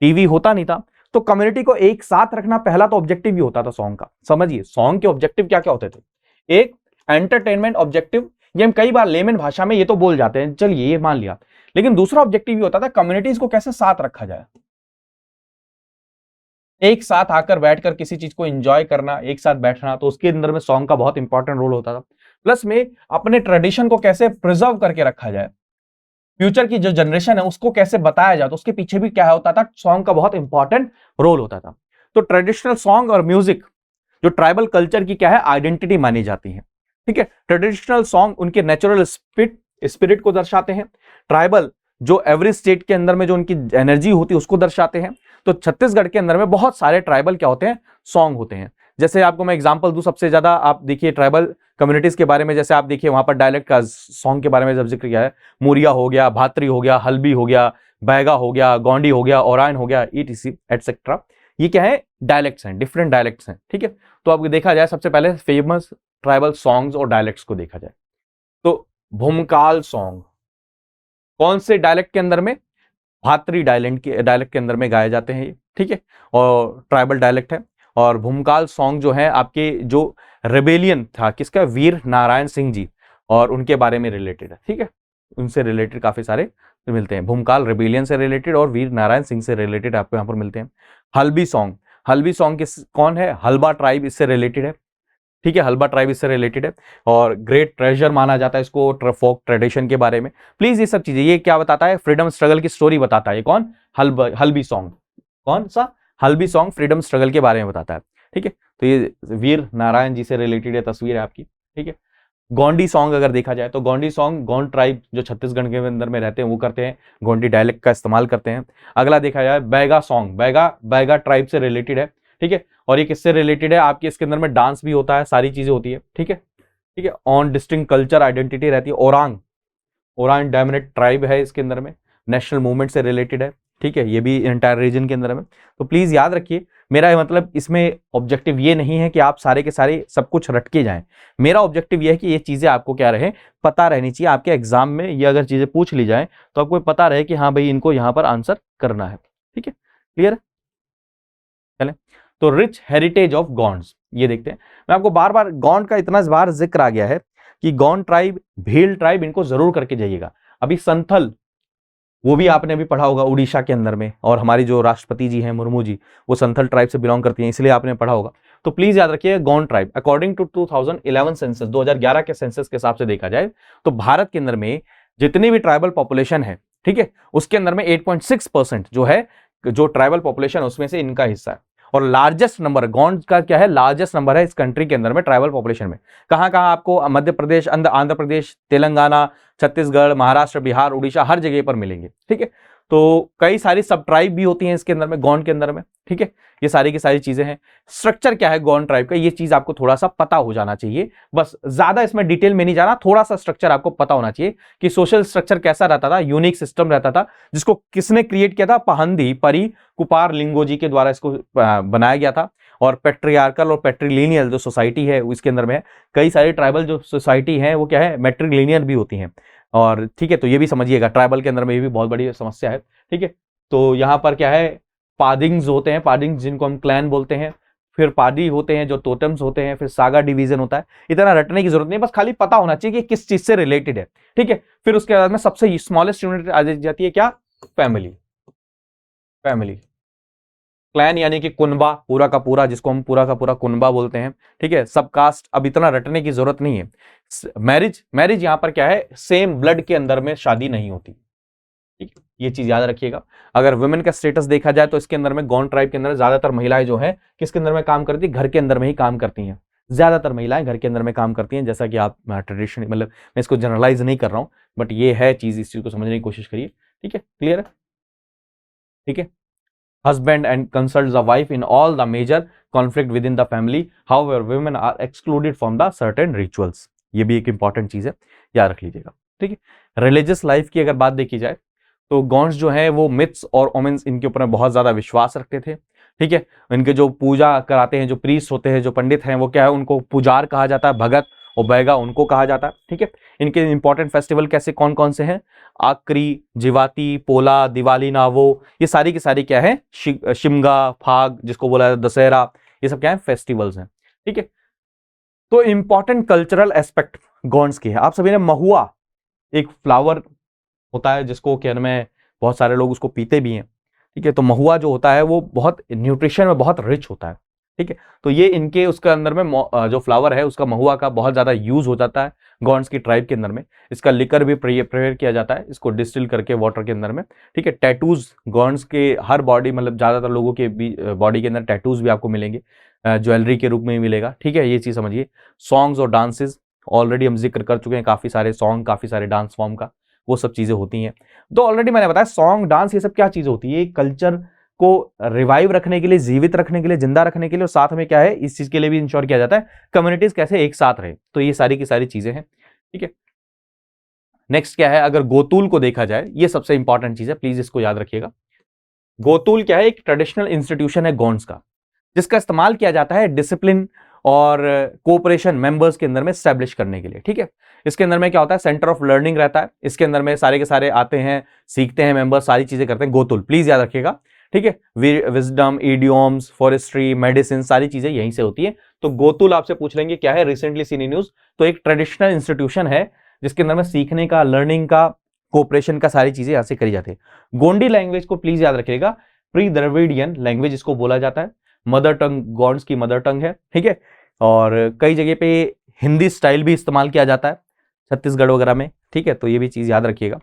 टीवी होता नहीं था, तो कम्युनिटी को एक साथ रखना पहला तो ऑब्जेक्टिव ही होता था सॉन्ग का। समझिए सॉन्ग के ऑब्जेक्टिव क्या क्या होते थे। एक एंटरटेनमेंट ऑब्जेक्टिव, ये हम कई बार लेमन भाषा में ये तो बोल जाते हैं, चलिए ये मान लिया। लेकिन दूसरा ऑब्जेक्टिव ये होता था कम्युनिटीज को कैसे साथ रखा जाए, एक साथ आकर बैठकर किसी चीज को एंजॉय करना, एक साथ बैठना, तो उसके अंदर में सॉन्ग का बहुत इंपॉर्टेंट रोल होता था। प्लस में अपने ट्रेडिशन को कैसे प्रिजर्व करके रखा जाए, फ्यूचर की जो जनरेशन है उसको कैसे बताया जाए, तो उसके पीछे भी क्या होता था, सॉन्ग का बहुत इंपॉर्टेंट रोल होता था। तो ट्रेडिशनल सॉन्ग और म्यूजिक जो ट्राइबल कल्चर की क्या है, आइडेंटिटी मानी जाती है। ठीक है, ट्रेडिशनल सॉन्ग उनके नेचुरल स्पिरिट को दर्शाते हैं। ट्राइबल जो एवरी स्टेट के अंदर में जो उनकी एनर्जी होती है उसको दर्शाते हैं। तो छत्तीसगढ़ के अंदर में बहुत सारे ट्राइबल क्या होते हैं, सॉन्ग होते हैं। जैसे आपको मैं एग्जांपल दूं, सबसे ज्यादा आप देखिए ट्राइबल कम्युनिटीज के बारे में, जैसे आप देखिए वहां पर डायलेक्ट का सॉन्ग के बारे में जब जिक्र किया है, मुरिया हो गया, भात्री हो गया, हल्बी हो गया, बैगा हो गया, गोंडी हो गया, ओरायन हो गया, ईटीसी एटसेट्रा, ये क्या है, डायलेक्ट्स हैं, डिफरेंट डायलेक्ट्स हैं, ठीक है। तो अब देखा जाए सबसे पहले फेमस ट्राइबल सॉन्ग्स और डायलेक्ट्स को देखा जाए तो भूमकाल सॉन्ग कौन से डायलेक्ट के अंदर में, भातरी डायलेक्ट के अंदर में गाए जाते हैं ये, ठीक है, और ट्राइबल डायलेक्ट है। और भूमकाल सॉन्ग जो है आपके जो रेबेलियन था किसका, वीर नारायण सिंह जी, और उनके बारे में रिलेटेड है, ठीक है, उनसे रिलेटेड काफी सारे मिलते हैं। भूमकाल रेबेलियन से रिलेटेड और वीर नारायण सिंह से रिलेटेड आपको यहाँ पर मिलते हैं। हल्बी सॉन्ग, हल्बी सॉन्ग किस कौन है, हल्बा ट्राइब इससे रिलेटेड है, ठीक है, हल्बा ट्राइब इससे रिलेटेड है और ग्रेट ट्रेजर माना जाता है इसको फोक ट्रेडिशन के बारे में। प्लीज ये सब चीजें, ये क्या बताता है, फ्रीडम स्ट्रगल की स्टोरी बताता है। ये कौन, हल्बी सॉन्ग, कौन सा, हल्बी सॉन्ग फ्रीडम स्ट्रगल के बारे में बताता है, ठीक है। तो ये वीर नारायण जी से रिलेटेड है, तस्वीर है आपकी, ठीक है। गोंडी सॉन्ग अगर देखा जाए तो गोंडी सॉन्ग गोंड ट्राइब जो छत्तीसगढ़ के अंदर में रहते हैं वो करते हैं, गोंडी डायलेक्ट का इस्तेमाल करते हैं। अगला देखा जाए बैगा सॉन्ग, बैगा ट्राइब से रिलेटेड है, ठीक है, और ये किससे रिलेटेड है आपके, इसके अंदर में डांस भी होता है, सारी चीजें होती है, ठीक है, ठीक है। ऑन डिस्टिंक्ट कल्चर आइडेंटिटी रहती है। ओरांग डोमिनेट ट्राइब है इसके अंदर में, नेशनल मूवमेंट से रिलेटेड है, ठीक है, ये भी इंटायर रीजन के अंदर में। तो प्लीज याद रखिए, मेरा मतलब इसमें ऑब्जेक्टिव ये नहीं है कि आप सारे के सारे सब कुछ रट के जाएं। मेरा ऑब्जेक्टिव ये है कि ये चीजें आपको क्या रहे, पता रहनी चाहिए। आपके एग्जाम में ये अगर चीजें पूछ ली जाए तो आपको पता रहे कि हाँ भाई इनको यहाँ पर आंसर करना है, ठीक है, क्लियर है। चले तो रिच हेरिटेज ऑफ गॉन्ड्स ये देखते हैं। मैं आपको बार बार गॉन्ड का इतना बार जिक्र आ गया है कि गॉन्ड ट्राइब, भील ट्राइब, इनको जरूर करके जाइएगा। अभी संथल, वो भी आपने भी पढ़ा होगा उड़ीसा के अंदर में, और हमारी जो राष्ट्रपति जी हैं मुर्मू जी, वो संथल ट्राइब से बिलोंग करती हैं, इसलिए आपने पढ़ा होगा। तो प्लीज याद रखिए Gond tribe according to 2011 census, 2011 के सेंसस के हिसाब से देखा जाए तो भारत के अंदर में जितनी भी ट्राइबल पॉपुलेशन है, ठीक है, उसके अंदर में 8.6% जो है, जो ट्राइबल पॉपुलेशन उसमें से इनका हिस्सा है। और लार्जेस्ट नंबर गॉन्ड का क्या है, लार्जेस्ट नंबर है इस कंट्री के अंदर में ट्राइबल पॉपुलेशन में। कहां कहां आपको, मध्य प्रदेश, आंध्र प्रदेश, तेलंगाना, छत्तीसगढ़, महाराष्ट्र, बिहार, उड़ीसा, हर जगह पर मिलेंगे, ठीक है। तो कई सारी सब ट्राइब भी होती हैं इसके अंदर में, गॉन्ड के अंदर में, ठीक है। ये सारी की सारी चीजें हैं। स्ट्रक्चर क्या है गॉन्ड ट्राइब का, ये चीज आपको थोड़ा सा पता हो जाना चाहिए, बस ज्यादा इसमें डिटेल में नहीं जाना, थोड़ा सा स्ट्रक्चर आपको पता होना चाहिए कि सोशल स्ट्रक्चर कैसा रहता था, यूनिक सिस्टम रहता था, जिसको किसने क्रिएट किया था, पहंदी परी कुपार लिंगो जी के द्वारा इसको बनाया गया था। और पेट्रियार्कल और पेट्रीलिनियल जो सोसाइटी है इसके अंदर में कई सारी ट्राइबल जो सोसाइटी है वो क्या है, मैट्रिलिनियल भी होती हैं, और ठीक है। तो ये भी समझिएगा, ट्राइबल के अंदर में ये भी बहुत बड़ी समस्या है, ठीक है। तो यहाँ पर क्या है, पादिंग्स होते हैं, पादिंग्स जिनको हम क्लैन बोलते हैं, फिर पादी होते हैं जो टोटम्स होते हैं, फिर सागा डिवीजन होता है। इतना रटने की जरूरत नहीं, बस खाली पता होना चाहिए कि किस चीज से रिलेटेड है, ठीक है। फिर उसके बाद में सबसे स्मॉलेस्ट यूनिट आ जाती है क्या, फैमिली। क्लैन यानी कि कुनबा, पूरा का पूरा, जिसको हम पूरा का पूरा कुनबा बोलते हैं, ठीक है। सब कास्ट, अब इतना रटने की जरूरत नहीं है। मैरिज यहां पर क्या है, सेम ब्लड के अंदर में शादी नहीं होती, ठीक है, ये चीज याद रखिएगा। अगर वुमेन का स्टेटस देखा जाए तो इसके अंदर में गॉन्ड ट्राइब के अंदर ज्यादातर महिलाएं जो है किसके अंदर में काम करती है, घर के अंदर में ही काम करती हैं। ज्यादातर महिलाएं घर के अंदर में काम करती हैं, जैसा कि आप ट्रेडिशन, मतलब मैं इसको जनरलाइज नहीं कर रहा हूं, बट ये है चीज, इस चीज को समझने की कोशिश करिए, ठीक है, क्लियर है, ठीक है। Husband and consults the wife in all the major conflict within the family. However, women are excluded from the certain rituals. ये भी एक इंपॉर्टेंट चीज है, याद रख लीजिएगा, ठीक है। रिलीजियस लाइफ की अगर बात देखी जाए तो गॉन्ड्स जो है वो मिथ्स और ओमेन्स इनके ऊपर बहुत ज्यादा विश्वास रखते थे, ठीक है। इनके जो पूजा कराते हैं, जो प्रीस्ट होते हैं, जो पंडित हैं, वो क्या है, उनको पुजार कहा जाता है, भगत और बैगा उनको कहा जाता है, ठीक है। इनके इंपॉर्टेंट फेस्टिवल कैसे कौन कौन से हैं, आकरी, जिवाती, पोला, दिवाली, नावो, ये सारी की सारी क्या है, शिमगा, फाग जिसको बोला है दशहरा, ये सब क्या है, फेस्टिवल्स हैं, ठीक है। तो इंपॉर्टेंट कल्चरल एस्पेक्ट गॉन्ड्स की है। आप सभी ने महुआ, एक फ्लावर होता है जिसको क्या में बहुत सारे लोग उसको पीते भी हैं, ठीक है। तो महुआ जो होता है वो बहुत न्यूट्रिशन में बहुत रिच होता है, ठीक है। तो ये इनके उसके अंदर में जो फ्लावर है उसका, महुआ का बहुत ज्यादा यूज हो जाता है गॉन्ड्स की ट्राइब के अंदर में। इसका लिकर भी प्रिपेयर किया जाता है, इसको डिस्टिल करके वाटर के अंदर में, ठीक है। टैटूज गॉन्ड्स के हर बॉडी, मतलब ज्यादातर लोगों के बॉडी के अंदर टैटूज भी आपको मिलेंगे, ज्वेलरी के रूप में ही मिलेगा, ठीक है, ये चीज समझिए। सॉन्ग्स और डांसेस ऑलरेडी हम जिक्र कर चुके हैं, काफी सारे सॉन्ग, काफी सारे डांस फॉर्म का, वो सब चीजें होती हैं। तो ऑलरेडी मैंने बताया सॉन्ग, डांस, ये सब क्या चीज होती है, कल्चर को रिवाइव रखने के लिए, जीवित रखने के लिए, जिंदा रखने के लिए, और साथ में क्या है, इस चीज के लिए भी इंश्योर किया जाता है कम्युनिटीज कैसे एक साथ रहे। तो ये सारी की सारी चीजें हैं, ठीक है। नेक्स्ट क्या है, अगर गोतुल को देखा जाए, ये सबसे इंपॉर्टेंट चीज है, प्लीज इसको याद रखिएगा। गोतुल क्या है, एक ट्रेडिशनल इंस्टीट्यूशन है गॉन्ड्स का, जिसका इस्तेमाल किया जाता है डिसिप्लिन और कोऑपरेशन मेंबर्स के अंदर में स्टैब्लिश करने के लिए। ठीक है, इसके अंदर में क्या होता है, सेंटर ऑफ लर्निंग रहता है, इसके अंदर में सारे के सारे आते हैं, सीखते हैं मेंबर्स, सारी चीजें करते हैं। गोतुल प्लीज याद रखिएगा। ठीक है, विजडम, इडियोम्स, फॉरेस्ट्री, मेडिसिन, सारी चीजें यहीं से होती है। तो गोतुल आपसे पूछ लेंगे क्या है, रिसेंटली सीन न्यूज, तो एक ट्रेडिशनल इंस्टीट्यूशन है जिसके अंदर में सीखने का, लर्निंग का, कोऑपरेशन का, सारी चीजें यहां से करी जाती है। गोंडी लैंग्वेज को प्लीज याद रखिएगा, प्री द्रविडियन लैंग्वेज इसको बोला जाता है, मदर टंग, गॉन्ड्स की मदर टंग है। ठीक है, और कई जगह पे हिंदी स्टाइल भी इस्तेमाल किया जाता है, छत्तीसगढ़ वगैरह में। ठीक है, तो ये भी चीज याद रखिएगा।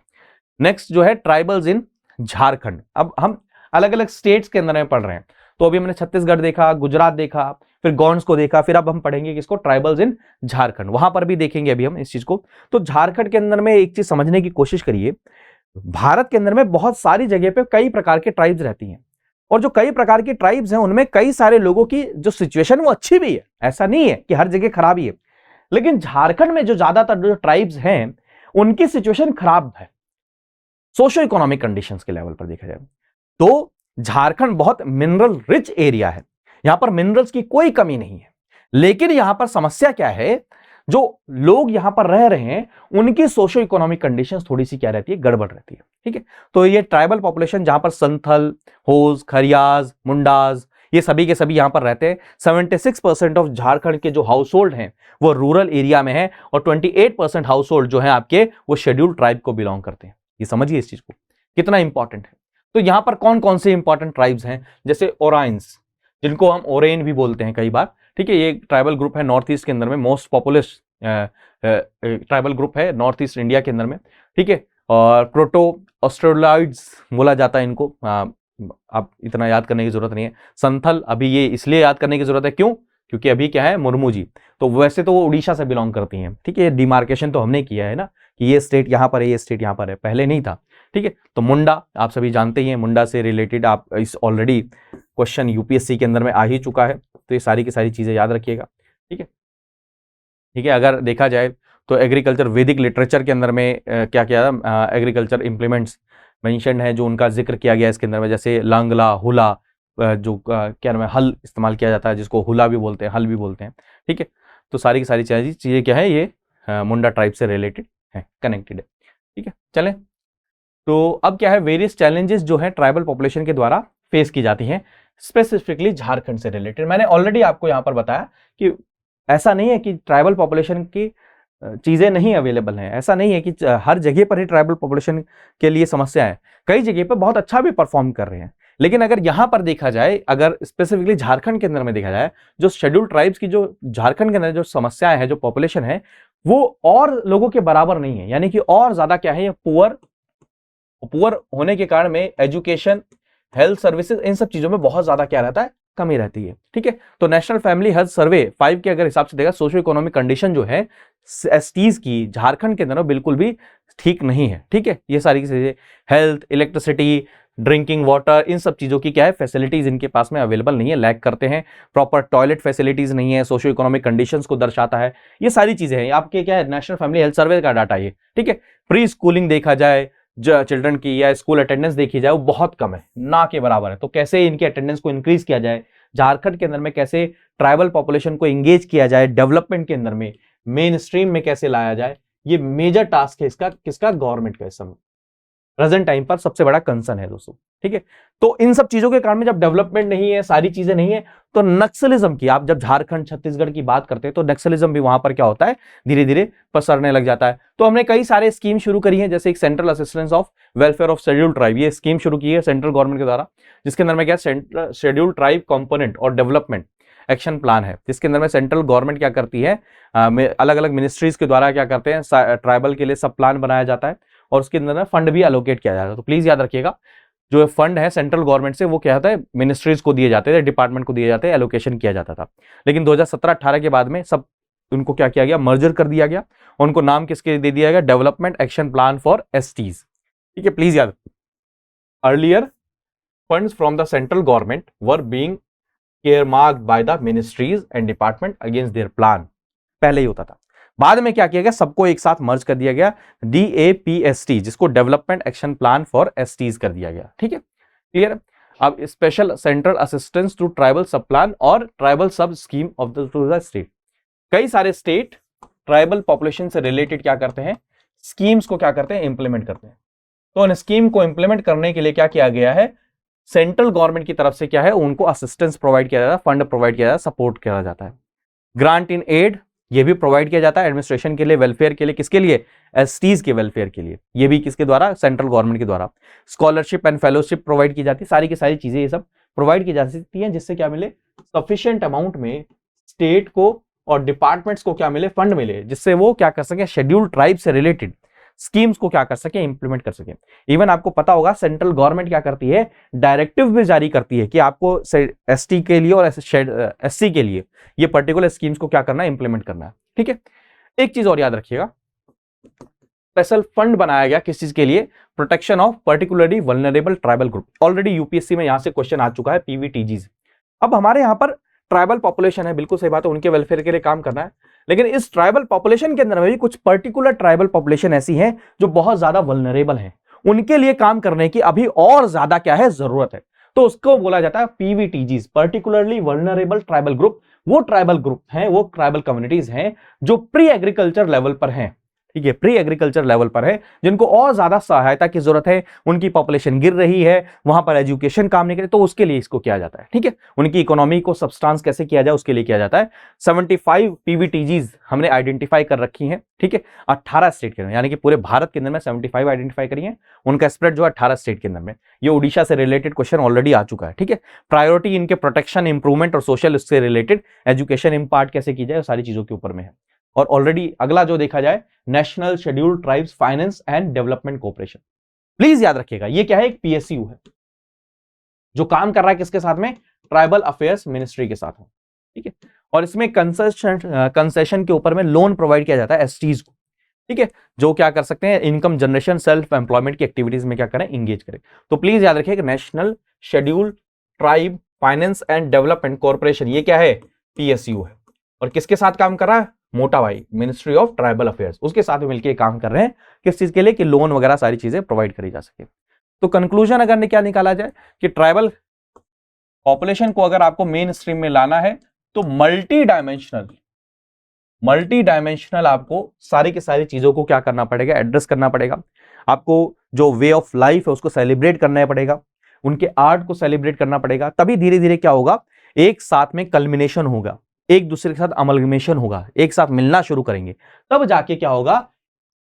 नेक्स्ट जो है ट्राइबल्स इन झारखंड। अब हम अलग अलग स्टेट्स के अंदर में पढ़ रहे हैं, तो अभी हमने छत्तीसगढ़ देखा, गुजरात देखा, फिर गॉन्ड्स को देखा, फिर अब हम पढ़ेंगे किसको, ट्राइबल्स इन झारखंड, वहां पर भी देखेंगे अभी हम इस चीज को। तो झारखंड के अंदर में एक चीज समझने की कोशिश करिए, भारत के अंदर में बहुत सारी जगह पे कई प्रकार के ट्राइब्स रहती हैं, और जो कई प्रकार की ट्राइब्स हैं उनमें कई सारे लोगों की जो सिचुएशन वो अच्छी भी है, ऐसा नहीं है कि हर जगह खराब ही है। लेकिन झारखंड में जो ज्यादातर जो ट्राइब्स हैं उनकी सिचुएशन खराब है सोशो इकोनॉमिक कंडीशंस के लेवल पर देखा जाए तो। झारखंड बहुत मिनरल रिच एरिया है, यहां पर मिनरल्स की कोई कमी नहीं है, लेकिन यहां पर समस्या क्या है, जो लोग यहां पर रह रहे हैं उनकी सोशो इकोनॉमिक कंडीशंस थोड़ी सी क्या रहती है, गड़बड़ रहती है। ठीक है, तो ये ट्राइबल पॉपुलेशन जहां पर संथल, होज, खरियाज, मुंडाज, ये सभी के सभी यहां पर रहते हैं। 76% ऑफ झारखंड के जो हाउस होल्ड हैं वो रूरल एरिया में है, और 28% हाउस होल्ड जो है आपके वो शेड्यूल्ड ट्राइब को बिलोंग करते हैं। ये समझिए इस चीज को कितना इंपॉर्टेंट है। तो यहां पर कौन कौन से इंपॉर्टेंट ट्राइब्स हैं, जैसे ओराइंस, जिनको हम ओरेन भी बोलते हैं कई बार। ठीक है, ये ट्राइबल ग्रुप है नॉर्थ ईस्ट के अंदर में, मोस्ट पॉपुलस ट्राइबल ग्रुप है नॉर्थ ईस्ट इंडिया के अंदर में। ठीक है, और प्रोटो ऑस्ट्रेलॉइड्स बोला जाता है इनको, आप इतना याद करने की जरूरत नहीं है। संथल अभी ये इसलिए याद करने की जरूरत है, क्यों, क्योंकि अभी क्या है, मुर्मू जी, तो वैसे तो वो उड़ीसा से बिलोंग करती हैं। ठीक है, ये डिमार्केशन तो हमने किया है ना, कि ये स्टेट यहां पर है, ये स्टेट यहां पर है, पहले नहीं था। ठीक है, तो मुंडा आप सभी जानते ही हैं, मुंडा से रिलेटेड आप इस ऑलरेडी क्वेश्चन यूपीएससी के अंदर में आ ही चुका है, तो ये सारी की सारी चीजें याद रखिएगा। ठीक है, ठीक है, अगर देखा जाए तो एग्रीकल्चर वैदिक लिटरेचर के अंदर में क्या क्या एग्रीकल्चर इंप्लीमेंट्स मेंशन है, जो उनका जिक्र किया गया इसके अंदर में, जैसे लांगला, हुला, जो क्या नाम है, हल इस्तेमाल किया जाता है, जिसको हुला भी बोलते हैं, हल भी बोलते हैं। ठीक है, तो सारी की सारी चीजें क्या है, ये मुंडा ट्राइब से रिलेटेड है, कनेक्टेड है। ठीक है, चलें, तो अब क्या है, वेरियस चैलेंजेस जो है ट्राइबल पॉपुलेशन के द्वारा फेस की जाती हैं, स्पेसिफिकली झारखंड से रिलेटेड। मैंने ऑलरेडी आपको यहां पर बताया कि ऐसा नहीं है कि ट्राइबल पॉपुलेशन की चीजें नहीं अवेलेबल हैं, ऐसा नहीं है कि हर जगह पर ही ट्राइबल पॉपुलेशन के लिए समस्या है, कई जगह पर बहुत अच्छा भी परफॉर्म कर रहे हैं। लेकिन अगर यहां पर देखा जाए, अगर स्पेसिफिकली झारखंड के अंदर में देखा जाए, जो शेड्यूल्ड ट्राइब्स की जो झारखंड के अंदर जो समस्याएं हैं, जो पॉपुलेशन है, वो और लोगों के बराबर नहीं है, यानी कि और ज्यादा क्या है, ये पुअर होने के कारण में एजुकेशन, हेल्थ सर्विसेज, इन सब चीजों में बहुत ज्यादा क्या रहता है, कमी रहती है। ठीक है, तो नेशनल फैमिली हेल्थ सर्वे 5 के अगर हिसाब से देखा, सोशो इकोनॉमिक कंडीशन जो है एसटीज की झारखंड के अंदर बिल्कुल भी ठीक नहीं है। ठीक है, ये सारी चीजें, हेल्थ, इलेक्ट्रिसिटी, ड्रिंकिंग वाटर, इन सब चीजों की क्या है, फैसिलिटीज इनके पास में अवेलेबल नहीं है, लैक करते हैं, प्रॉपर टॉयलेट फैसिलिटीज नहीं है, सोशो इकोनॉमिक कंडीशंस को दर्शाता है। ये सारी चीजें हैं, आपके क्या है, नेशनल फैमिली हेल्थ सर्वे का डाटा ये। ठीक है, प्री स्कूलिंग देखा जाए, चिल्ड्रन की या स्कूल अटेंडेंस देखी जाए, वो बहुत कम है, ना के बराबर है। तो कैसे इनकी अटेंडेंस को इंक्रीज किया जाए, झारखंड के अंदर में कैसे ट्राइबल पॉपुलेशन को एंगेज किया जाए, डेवलपमेंट के अंदर में मेन स्ट्रीम में कैसे लाया जाए, ये मेजर टास्क है इसका, किसका, गवर्नमेंट का इस समय प्रेजेंट टाइम पर सबसे बड़ा कंसर्न है दोस्तों। ठीक है, तो इन सब चीजों के कारण में जब डेवलपमेंट नहीं है, सारी चीजें नहीं है, तो नक्सलिज्म की, आप जब झारखंड छत्तीसगढ़ की बात करते हैं तो नक्सलिज्म भी वहां पर क्या होता है, धीरे धीरे पसरने लग जाता है। तो हमने कई सारे स्कीम शुरू करी है, जैसे एक central assistance of welfare of scheduled tribe, ये स्कीम शुरू की है सेंट्रल गवर्नमेंट के द्वारा, जिसके अंदर में क्या सेंट्रल शेड्यूल्ड ट्राइब कंपोनेंट और डेवलपमेंट एक्शन प्लान है, जिसके अंदर में सेंट्रल गवर्नमेंट क्या करती है, अलग अलग मिनिस्ट्रीज के द्वारा क्या करते हैं, ट्राइबल के लिए सब प्लान बनाया जाता है, और उसके अंदर फंड भी एलोकेट किया जाता है। तो प्लीज याद रखिएगा, जो फंड है सेंट्रल गवर्नमेंट से, वो क्या होता है, मिनिस्ट्रीज को दिए जाते थे, डिपार्टमेंट को दिए जाते हैं, एलोकेशन किया जाता था। लेकिन 2017-18 के बाद में सब उनको क्या किया गया, मर्जर कर दिया गया, उनको नाम किसके दे दिया गया, development action plan for STs. ठीक है, प्लीज याद, earlier funds from the central government were being earmarked by the ministries and department against their plan, पहले ही होता था। बाद में क्या किया गया, सबको एक साथ मर्ज कर दिया गया, DAPST, जिसको development action plan for STs कर दिया गया। ठीक है, क्लियर। अब special central assistance to tribal sub plan और tribal sub scheme of the state. कई सारे स्टेट ट्राइबल पॉपुलेशन से रिलेटेड क्या करते हैं, स्कीम्स को क्या करते हैं, इंप्लीमेंट करते हैं। तो इन स्कीम को इंप्लीमेंट करने के लिए क्या किया गया है, सेंट्रल गवर्नमेंट की तरफ से क्या है, उनको असिस्टेंस प्रोवाइड किया जाता है, फंड प्रोवाइड किया जाता है, सपोर्ट किया जाता है। ग्रांट इन एड ये भी प्रोवाइड किया जाता है एडमिनिस्ट्रेशन के लिए, वेलफेयर के लिए, किसके लिए, एसटीज के वेलफेयर के लिए, ये भी किसके द्वारा, सेंट्रल गवर्नमेंट के द्वारा। स्कॉलरशिप एंड फेलोशिप प्रोवाइड की जाती है, सारी की सारी चीजें ये सब प्रोवाइड की जा सकती हैं, जिससे क्या मिले, सफिशिएंट अमाउंट में स्टेट को और डिपार्टमेंट्स को क्या मिले, फंड मिले, जिससे वो क्या कर सके, शेड्यूल्ड ट्राइब से रिलेटेड स्कीम्स को क्या कर सके, इंप्लीमेंट कर सके। इवन आपको पता होगा सेंट्रल गवर्नमेंट क्या करती है, डायरेक्टिव भी जारी करती है कि आपको एसटी के लिए और एससी के लिए ये पर्टिकुलर स्कीम्स को क्या करना है, इंप्लीमेंट करना है। ठीक है, एक चीज और याद रखिएगा, स्पेशल फंड बनाया गया किस चीज के लिए, protection of particularly vulnerable tribal group. Already UPSC में यहां से क्वेश्चन आ चुका है, पीवीटीजी से। अब हमारे यहां पर ट्राइबल पॉपुलेशन है, बिल्कुल सही बात है, उनके वेलफेयर के लिए काम करना है, लेकिन इस ट्राइबल पॉपुलेशन के अंदर में भी कुछ पर्टिकुलर ट्राइबल पॉपुलेशन ऐसी हैं जो बहुत ज्यादा वल्नरेबल हैं, उनके लिए काम करने की अभी और ज्यादा क्या है, जरूरत है। तो उसको बोला जाता है PVTGs, particularly vulnerable tribal group. वो ट्राइबल ग्रुप हैं, वो ट्राइबल कम्युनिटीज हैं जो प्री एग्रीकल्चर लेवल पर हैं, ठीक है, प्री एग्रीकल्चर लेवल पर है, जिनको और ज्यादा सहायता की जरूरत है, उनकी पॉपुलेशन गिर रही है, वहां पर एजुकेशन काम नहीं करे, तो उसके लिए इसको किया जाता है। ठीक है, उनकी इकोनॉमी को सब्सटेंस कैसे किया जाए, उसके लिए किया जाता है। 75 पीवीटीजीज हमने आइडेंटिफाई कर रखी हैं, ठीक है, 18 स्टेट के अंदर, यानी कि पूरे भारत के अंदर में 75 आइडेंटिफाई करी है, उनका स्प्रेड जो है 18 स्टेट के अंदर में। ये ओडिशा से रिलेटेड क्वेश्चन ऑलरेडी आ चुका है। ठीक है, प्रायोरिटी इनके प्रोटेक्शन, इंप्रूवमेंट और सोशल उससे रिलेटेड एजुकेशन इम्पार्ट कैसे की जाए, सारी चीजों के ऊपर में है। और ऑलरेडी अगला जो देखा जाए, national scheduled tribes finance and development cooperation. Please याद रखिएगा, ये क्या है, एक पीएसयू है जो काम कर रहा है किसके साथ में, ट्राइबल अफेयर्स मिनिस्ट्री के साथ में। ठीक है, और इसमें कंसेशन के ऊपर में लोन प्रोवाइड किया जाता है एसटीज को। ठीक है, जो क्या कर सकते हैं, इनकम जनरेशन, सेल्फ एम्प्लॉयमेंट की एक्टिविटीज में क्या करें, इंगेज करें। तो प्लीज याद रखिएगा, national scheduled tribe finance and development corporation, ये क्या है, पीएसयू है। और किसके साथ काम कर रहा है, मोटा भाई, मिनिस्ट्री ऑफ ट्राइबल अफेयर्स, उसके साथ में मिलकर काम कर रहे हैं, किस चीज के लिए, कि लोन वगैरह सारी चीजें प्रोवाइड करी जा सके। तो कंक्लूजन अगर क्या निकाला जाए कि ट्राइबल पॉपुलेशन को अगर आपको मेन स्ट्रीम में लाना है, तो मल्टी डायमेंशनल आपको सारी की सारी चीजों को क्या करना पड़ेगा, एड्रेस करना पड़ेगा। आपको जो वे ऑफ लाइफ है उसको सेलिब्रेट करना पड़ेगा, उनके आर्ट को सेलिब्रेट करना पड़ेगा, तभी धीरे धीरे क्या होगा, एक साथ में कल्मिनेशन होगा, एक दूसरे के साथ अमलगमेशन होगा, एक साथ मिलना शुरू करेंगे, तब जाके क्या होगा,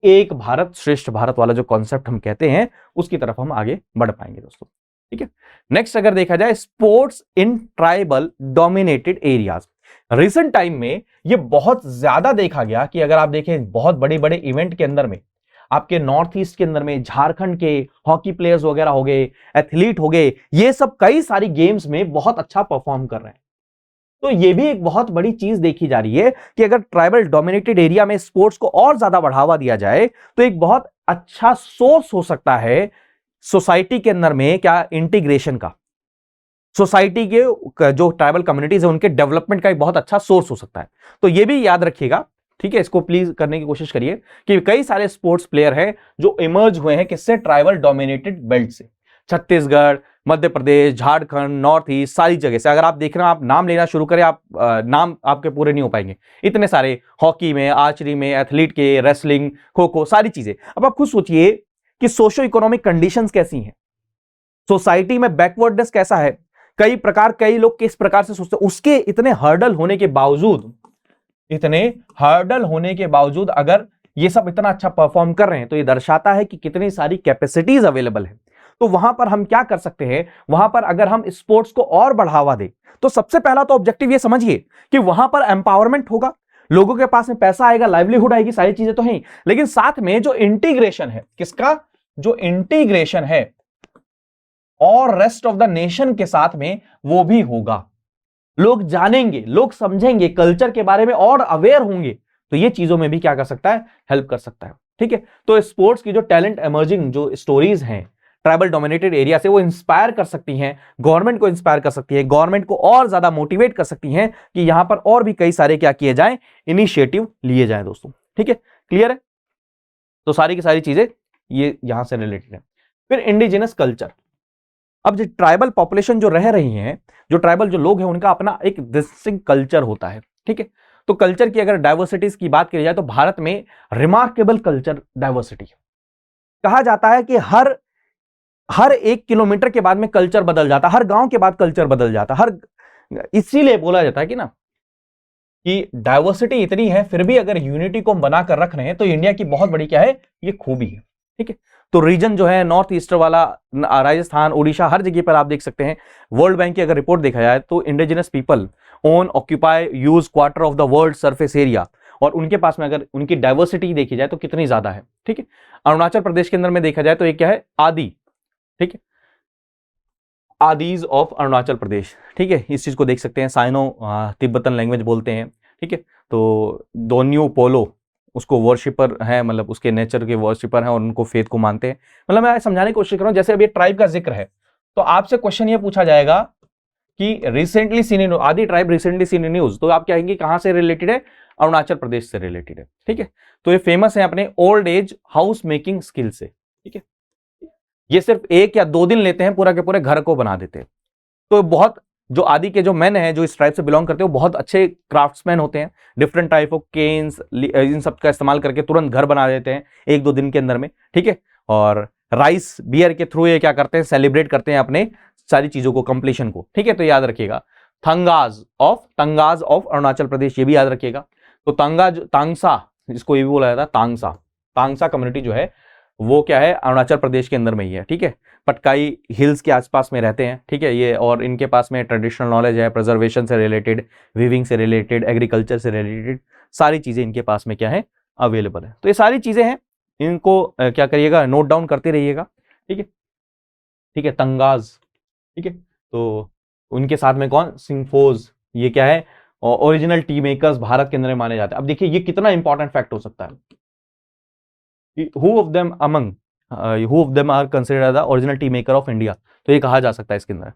एक भारत श्रेष्ठ भारत वाला जो कॉन्सेप्ट हम कहते हैं उसकी तरफ हम आगे बढ़ पाएंगे दोस्तों। ठीक है, नेक्स्ट अगर देखा जाए, sports in tribal dominated areas. Recent time में ये बहुत ज्यादा देखा गया कि अगर आप देखें बहुत बड़े बड़े इवेंट के अंदर में, आपके नॉर्थ ईस्ट के अंदर में झारखंड के हॉकी प्लेयर्स वगैरह हो गए, एथलीट हो गए, ये सब कई सारी गेम्स में बहुत अच्छा परफॉर्म कर रहे हैं। तो ये भी एक बहुत बड़ी चीज देखी जा रही है कि अगर ट्राइबल डोमिनेटेड एरिया में स्पोर्ट्स को और ज्यादा बढ़ावा दिया जाए तो एक बहुत अच्छा सोर्स हो सकता है सोसाइटी के अंदर में क्या, इंटीग्रेशन का, सोसाइटी के जो ट्राइबल कम्युनिटीज है उनके डेवलपमेंट का एक बहुत अच्छा सोर्स हो सकता है। तो ये भी याद रखिएगा, ठीक है, इसको प्लीज करने की कोशिश करिए कि कई सारे स्पोर्ट्स प्लेयर हैं जो इमर्ज हुए हैं किससे, ट्राइबल डोमिनेटेड बेल्ट से। छत्तीसगढ़, मध्य प्रदेश, झारखंड, नॉर्थ ईस्ट, सारी जगह से अगर आप देख रहे हैं, आप नाम लेना शुरू करें, आप नाम आपके पूरे नहीं हो पाएंगे, इतने सारे, हॉकी में, आर्चरी में, एथलीट के, रेसलिंग, खो खो, सारी चीजें। अब आप खुद सोचिए कि सोशो इकोनॉमिक कंडीशंस कैसी हैं, सोसाइटी में बैकवर्डनेस कैसा है, कई प्रकार, कई लोग किस प्रकार से सोचते हैं, उसके इतने हर्डल होने के बावजूद अगर ये सब इतना अच्छा परफॉर्म कर रहे हैं, तो ये दर्शाता है कि कितनी सारी कैपेसिटीज अवेलेबल है। तो वहां पर हम क्या कर सकते हैं, वहां पर अगर हम स्पोर्ट्स को और बढ़ावा दें, तो सबसे पहला तो ऑब्जेक्टिव ये समझिए कि वहां पर एम्पावरमेंट होगा, लोगों के पास में पैसा आएगा, लाइवलीहुड आएगी, सारी चीजें तो हैं, लेकिन साथ में जो इंटीग्रेशन है, किसका, जो इंटीग्रेशन है और रेस्ट ऑफ द नेशन के साथ में, वो भी होगा। लोग जानेंगे, लोग समझेंगे, कल्चर के बारे में और अवेयर होंगे, तो ये चीजों में भी क्या कर सकता है, हेल्प कर सकता है। ठीक है, तो स्पोर्ट्स की जो टैलेंट एमर्जिंग जो स्टोरीज हैं ट्राइबल डोमिनेटेड एरिया से, वो इंस्पायर कर सकती हैं, गवर्नमेंट को इंस्पायर कर सकती है, गवर्नमेंट को और ज्यादा मोटिवेट कर सकती हैं कि यहां पर और भी कई सारे क्या किए जाएं, इनिशिएटिव लिए जाएं दोस्तों। ठीक है, क्लियर है? तो सारी की सारी चीजें ये यहां से रिलेटेड है। फिर इंडिजिनस कल्चर, अब जो ट्राइबल पॉपुलेशन जो रह रही है, जो ट्राइबल जो लोग हैं, उनका अपना एक डिस्टिंक्ट कल्चर होता है, ठीक है। तो कल्चर की अगर डाइवर्सिटीज की बात की जाए तो भारत में रिमार्केबल कल्चर डाइवर्सिटी, कहा जाता है कि हर हर 1 किलोमीटर के बाद में कल्चर बदल जाता, हर गांव के बाद कल्चर बदल जाता, इसीलिए बोला जाता है कि ना कि डाइवर्सिटी इतनी है फिर भी अगर यूनिटी को हम बनाकर रख रहे हैं तो इंडिया की बहुत बड़ी क्या है, ये खूबी है, ठीक है। तो रीजन जो है नॉर्थ ईस्ट वाला, राजस्थान, उड़ीसा, हर जगह पर आप देख सकते हैं। वर्ल्ड बैंक की अगर रिपोर्ट देखा जाए तो indigenous people own occupy use quarter of the world surface area, और उनके पास में अगर उनकी डाइवर्सिटी देखी जाए तो कितनी ज्यादा है, ठीक है। अरुणाचल प्रदेश के अंदर में देखा जाए तो एक क्या है, आदि, ठीक है, आदिज ऑफ अरुणाचल प्रदेश, ठीक है। इस चीज को देख सकते हैं, साइनो तिब्बतन लैंग्वेज बोलते हैं, ठीक है। तो दोन्यू पोलो उसको वर्शिपर है, मतलब उसके नेचर के वर्शिपर हैं और उनको फेथ को मानते हैं। मतलब मैं समझाने की कोशिश कर रहा हूं, जैसे अभी ट्राइब का जिक्र है तो आपसे क्वेश्चन ये पूछा जाएगा कि रिसेंटली सीन इन आदि tribe recently seen in news, तो आप कहेंगे कहां से रिलेटेड है, अरुणाचल प्रदेश से रिलेटेड है, ठीक है। तो ये फेमस है अपने old age house making skill से, ठीक है। ये सिर्फ 1 या 2 दिन लेते हैं, पूरा के पूरे घर को बना देते हैं। तो बहुत जो आदि के जो मैन हैं जो इस ट्राइब से बिलोंग करते हैं वो बहुत अच्छे क्राफ्ट्समैन होते हैं, डिफरेंट टाइप ऑफ केन्स इन सब का इस्तेमाल करके तुरंत घर बना देते हैं 1-2 दिन के अंदर में, ठीक है। और राइस बियर के थ्रू ये क्या करते हैं, सेलिब्रेट करते हैं अपने सारी चीजों को, कंप्लीशन को, ठीक है। तो याद रखिएगा तंगाज ऑफ अरुणाचल प्रदेश, ये भी याद रखिएगा। तो तांगसा, इसको ये भी बोला जाता है तांगसा कम्युनिटी जो है वो क्या है, अरुणाचल प्रदेश के अंदर में ही है, ठीक है। पटकाई हिल्स के आसपास में रहते हैं, ठीक है ये, और इनके पास में ट्रेडिशनल नॉलेज है, प्रिजर्वेशन से रिलेटेड, वीविंग से रिलेटेड, एग्रीकल्चर से रिलेटेड, सारी चीजें इनके पास में क्या है, अवेलेबल है। तो ये सारी चीजें हैं, इनको क्या करिएगा, नोट डाउन करते रहिएगा, ठीक है, ठीक है। तंगाज, ठीक है। तो उनके साथ में कौन, सिंगफोज, ये क्या है, ओरिजिनल टी मेकर्स भारत के अंदर में माने जाते हैं। अब देखिए ये कितना इंपॉर्टेंट फैक्ट हो सकता है, who of them are considered the original T maker of India, तो ये कहा जा सकता है इसके अंदर,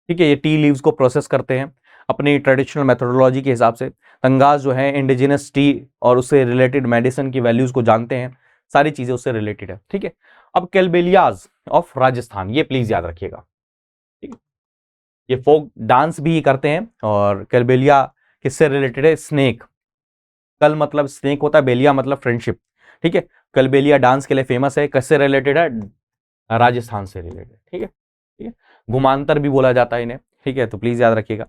ठीक है। ये टी लीव्स को प्रोसेस करते हैं अपनी ट्रेडिशनल मेथोडोलॉजी के हिसाब से। तंगाज जो है इंडिजिनस टी और उससे रिलेटेड मेडिसिन की वैल्यूज को जानते हैं, सारी चीजें उससे रिलेटेड है, ठीक है। अब कैलबेलियाज ऑफ राजस्थान, ये प्लीज याद रखिएगा, ठीक है। ये फोक डांस भी करते हैं, और कैलबेलिया किससे रिलेटेड है, स्नेक, कल मतलब स्नेक होता है, बेलिया मतलब फ्रेंडशिप, ठीक है। कलबेलिया डांस के लिए फेमस है, किससे रिलेटेड है, राजस्थान से रिलेटेड, ठीक है, ठीक है। घुमांतर भी बोला जाता है इन्हें, ठीक है। तो प्लीज याद रखिएगा,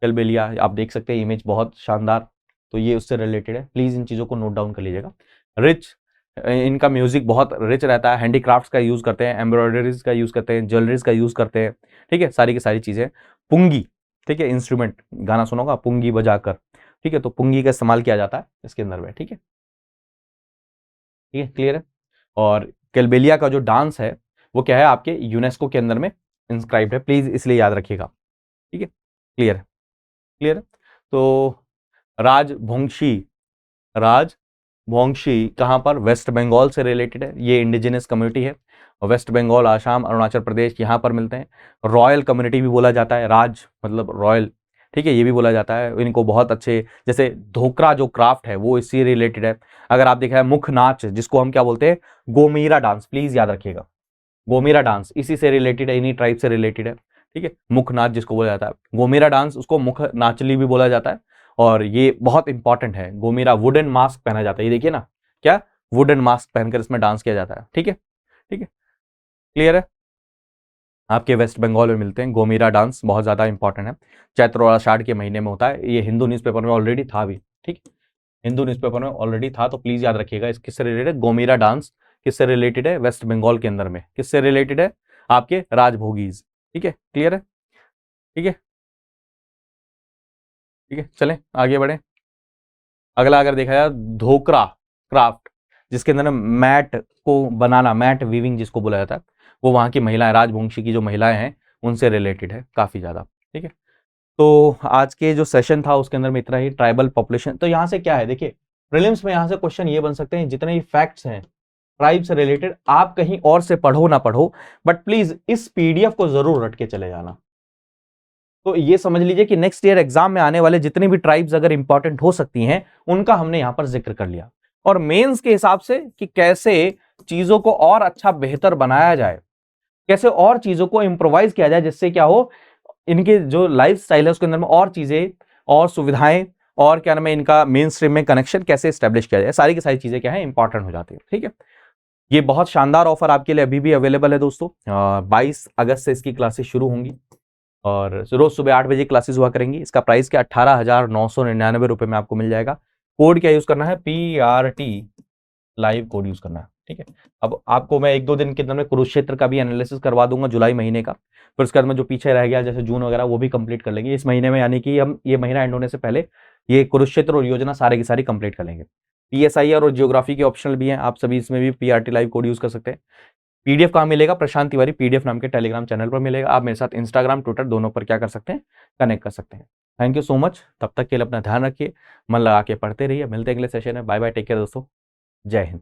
कलबेलिया आप देख सकते हैं, इमेज बहुत शानदार, तो ये उससे रिलेटेड है, प्लीज इन चीजों को नोट डाउन कर लीजिएगा। रिच, इनका म्यूजिक बहुत रिच रहता है, हैंडीक्राफ्ट्स का यूज करते हैं, एम्ब्रॉयडरीज का यूज करते हैं, ज्वेलरीज का यूज करते हैं, ठीक है, सारी की सारी चीजें। पुंगी, ठीक है, इंस्ट्रूमेंट, गाना सुनोगा पुंगी बजाकर, ठीक है। तो पुंगी का इस्तेमाल किया जाता है इसके अंदर में, ठीक है, ठीक है, क्लियर है। और कैलबेलिया का जो डांस है वो क्या है, आपके यूनेस्को के अंदर में इंस्क्राइब्ड है, प्लीज इसलिए याद रखिएगा, ठीक है, क्लियर है, क्लियर है। तो राजभोंगशी कहां पर, वेस्ट बंगाल से रिलेटेड है, ये इंडिजिनस कम्युनिटी है, वेस्ट बंगाल, आसाम, अरुणाचल प्रदेश यहां पर मिलते हैं। रॉयल कम्युनिटी भी बोला जाता है, राज मतलब रॉयल, ठीक है, ये भी बोला जाता है। इनको बहुत अच्छे, जैसे धोकरा जो क्राफ्ट है वो इससे रिलेटेड है। अगर आप देखा है मुख नाच, जिसको हम क्या बोलते हैं, गोमीरा डांस, प्लीज याद रखिएगा, गोमीरा डांस इसी से रिलेटेड है, इन्हीं ट्राइब से रिलेटेड है, ठीक है। मुख नाच जिसको बोला जाता है, गोमीरा डांस, उसको मुख नाचली भी बोला जाता है। और ये बहुत इंपॉर्टेंट है, गोमीरा वुडन मास्क पहना जाता है, ये देखिए ना, क्या वुडन मास्क पहनकर इसमें डांस किया जाता है, ठीक है, ठीक है, क्लियर है। आपके वेस्ट बंगाल में मिलते हैं, गोमीरा डांस बहुत ज़्यादा इंपॉर्टेंट है, चैत्र और आषाढ़ के महीने में होता है। ये हिंदू न्यूज़पेपर में ऑलरेडी था भी, ठीक, हिंदू न्यूज़पेपर में ऑलरेडी था, तो प्लीज़ याद रखिएगा। इस किससे रिलेटेड है, गोमीरा डांस किससे रिलेटेड है, वेस्ट बंगाल के अंदर में किससे रिलेटेड है, आपके राजभोगीज, ठीक है, क्लियर है, ठीक है, ठीक है। चलें आगे बढ़े। अगला अगर देखा जाए, धोकरा क्राफ्ट, जिसके अंदर मैट को बनाना, मैट वीविंग जिसको बोला जाता है, वो वहाँ की महिलाएं, राजवंशी की जो महिलाएं हैं उनसे रिलेटेड है काफ़ी ज़्यादा, ठीक है। तो आज के जो सेशन था उसके अंदर में इतना ही, ट्राइबल पॉपुलेशन। तो यहाँ से क्या है, देखिए प्रीलिम्स में यहाँ से क्वेश्चन ये बन सकते हैं, जितने भी फैक्ट्स हैं ट्राइब से रिलेटेड, आप कहीं और से पढ़ो ना पढ़ो, बट प्लीज इस पीडीएफ को जरूर रट के चले जाना। तो ये समझ लीजिए कि नेक्स्ट ईयर एग्जाम में आने वाले जितनी भी ट्राइब्स अगर इंपॉर्टेंट हो सकती हैं उनका हमने यहां पर जिक्र कर लिया, और मेंस के हिसाब से कि कैसे चीजों को और अच्छा बेहतर बनाया जाए, कैसे और चीजों को इम्प्रोवाइज किया जाए जिससे क्या हो, इनके जो लाइफ स्टाइल है उसके अंदर में और चीजें और सुविधाएं और क्या नाम है इनका मेन स्ट्रीम में कनेक्शन कैसे स्टैब्लिश किया जाए, सारी की सारी चीजें क्या है इंपॉर्टेंट हो जाती है। ठीक है, ये बहुत शानदार ऑफर आपके लिए अभी भी अवेलेबल है दोस्तों। 22 अगस्त से इसकी क्लासेस शुरू होंगी और रोज सुबह 8 बजे क्लासेस हुआ करेंगी। इसका प्राइस क्या 18,999 रुपए में आपको मिल जाएगा। कोड क्या यूज करना है, PRT लाइव कोड यूज करना है। ठीक है, अब आपको मैं 1-2 दिन के अंदर में कुरुक्षेत्र का भी एनालिसिस करवा दूंगा जुलाई महीने का, फिर उसके बाद में जो पीछे रह गया जैसे जून वगैरह वो भी कंप्लीट कर लेंगे इस महीने में, यानी कि हम ये महीना एंड होने से पहले ये कुरुक्षेत्र और योजना सारे की सारी कंप्लीट कर लेंगे। PSIR और जियोग्राफी के ऑप्शनल भी हैं, आप सभी इसमें भी PRT लाइव कोड यूज कर सकते हैं। PDF कहाँ मिलेगा, प्रशांत तिवारी PDF नाम के टेलीग्राम चैनल पर मिलेगा। आप मेरे साथ इंस्टाग्राम ट्विटर दोनों पर क्या कर सकते हैं, कनेक्ट कर सकते हैं। थैंक यू सो मच, तब तक के लिए अपना ध्यान रखिए, मन लगा के पढ़ते रहिए। मिलते हैं अगले सेशन में, बाय बाय, टेक केयर दोस्तों, जय हिंद।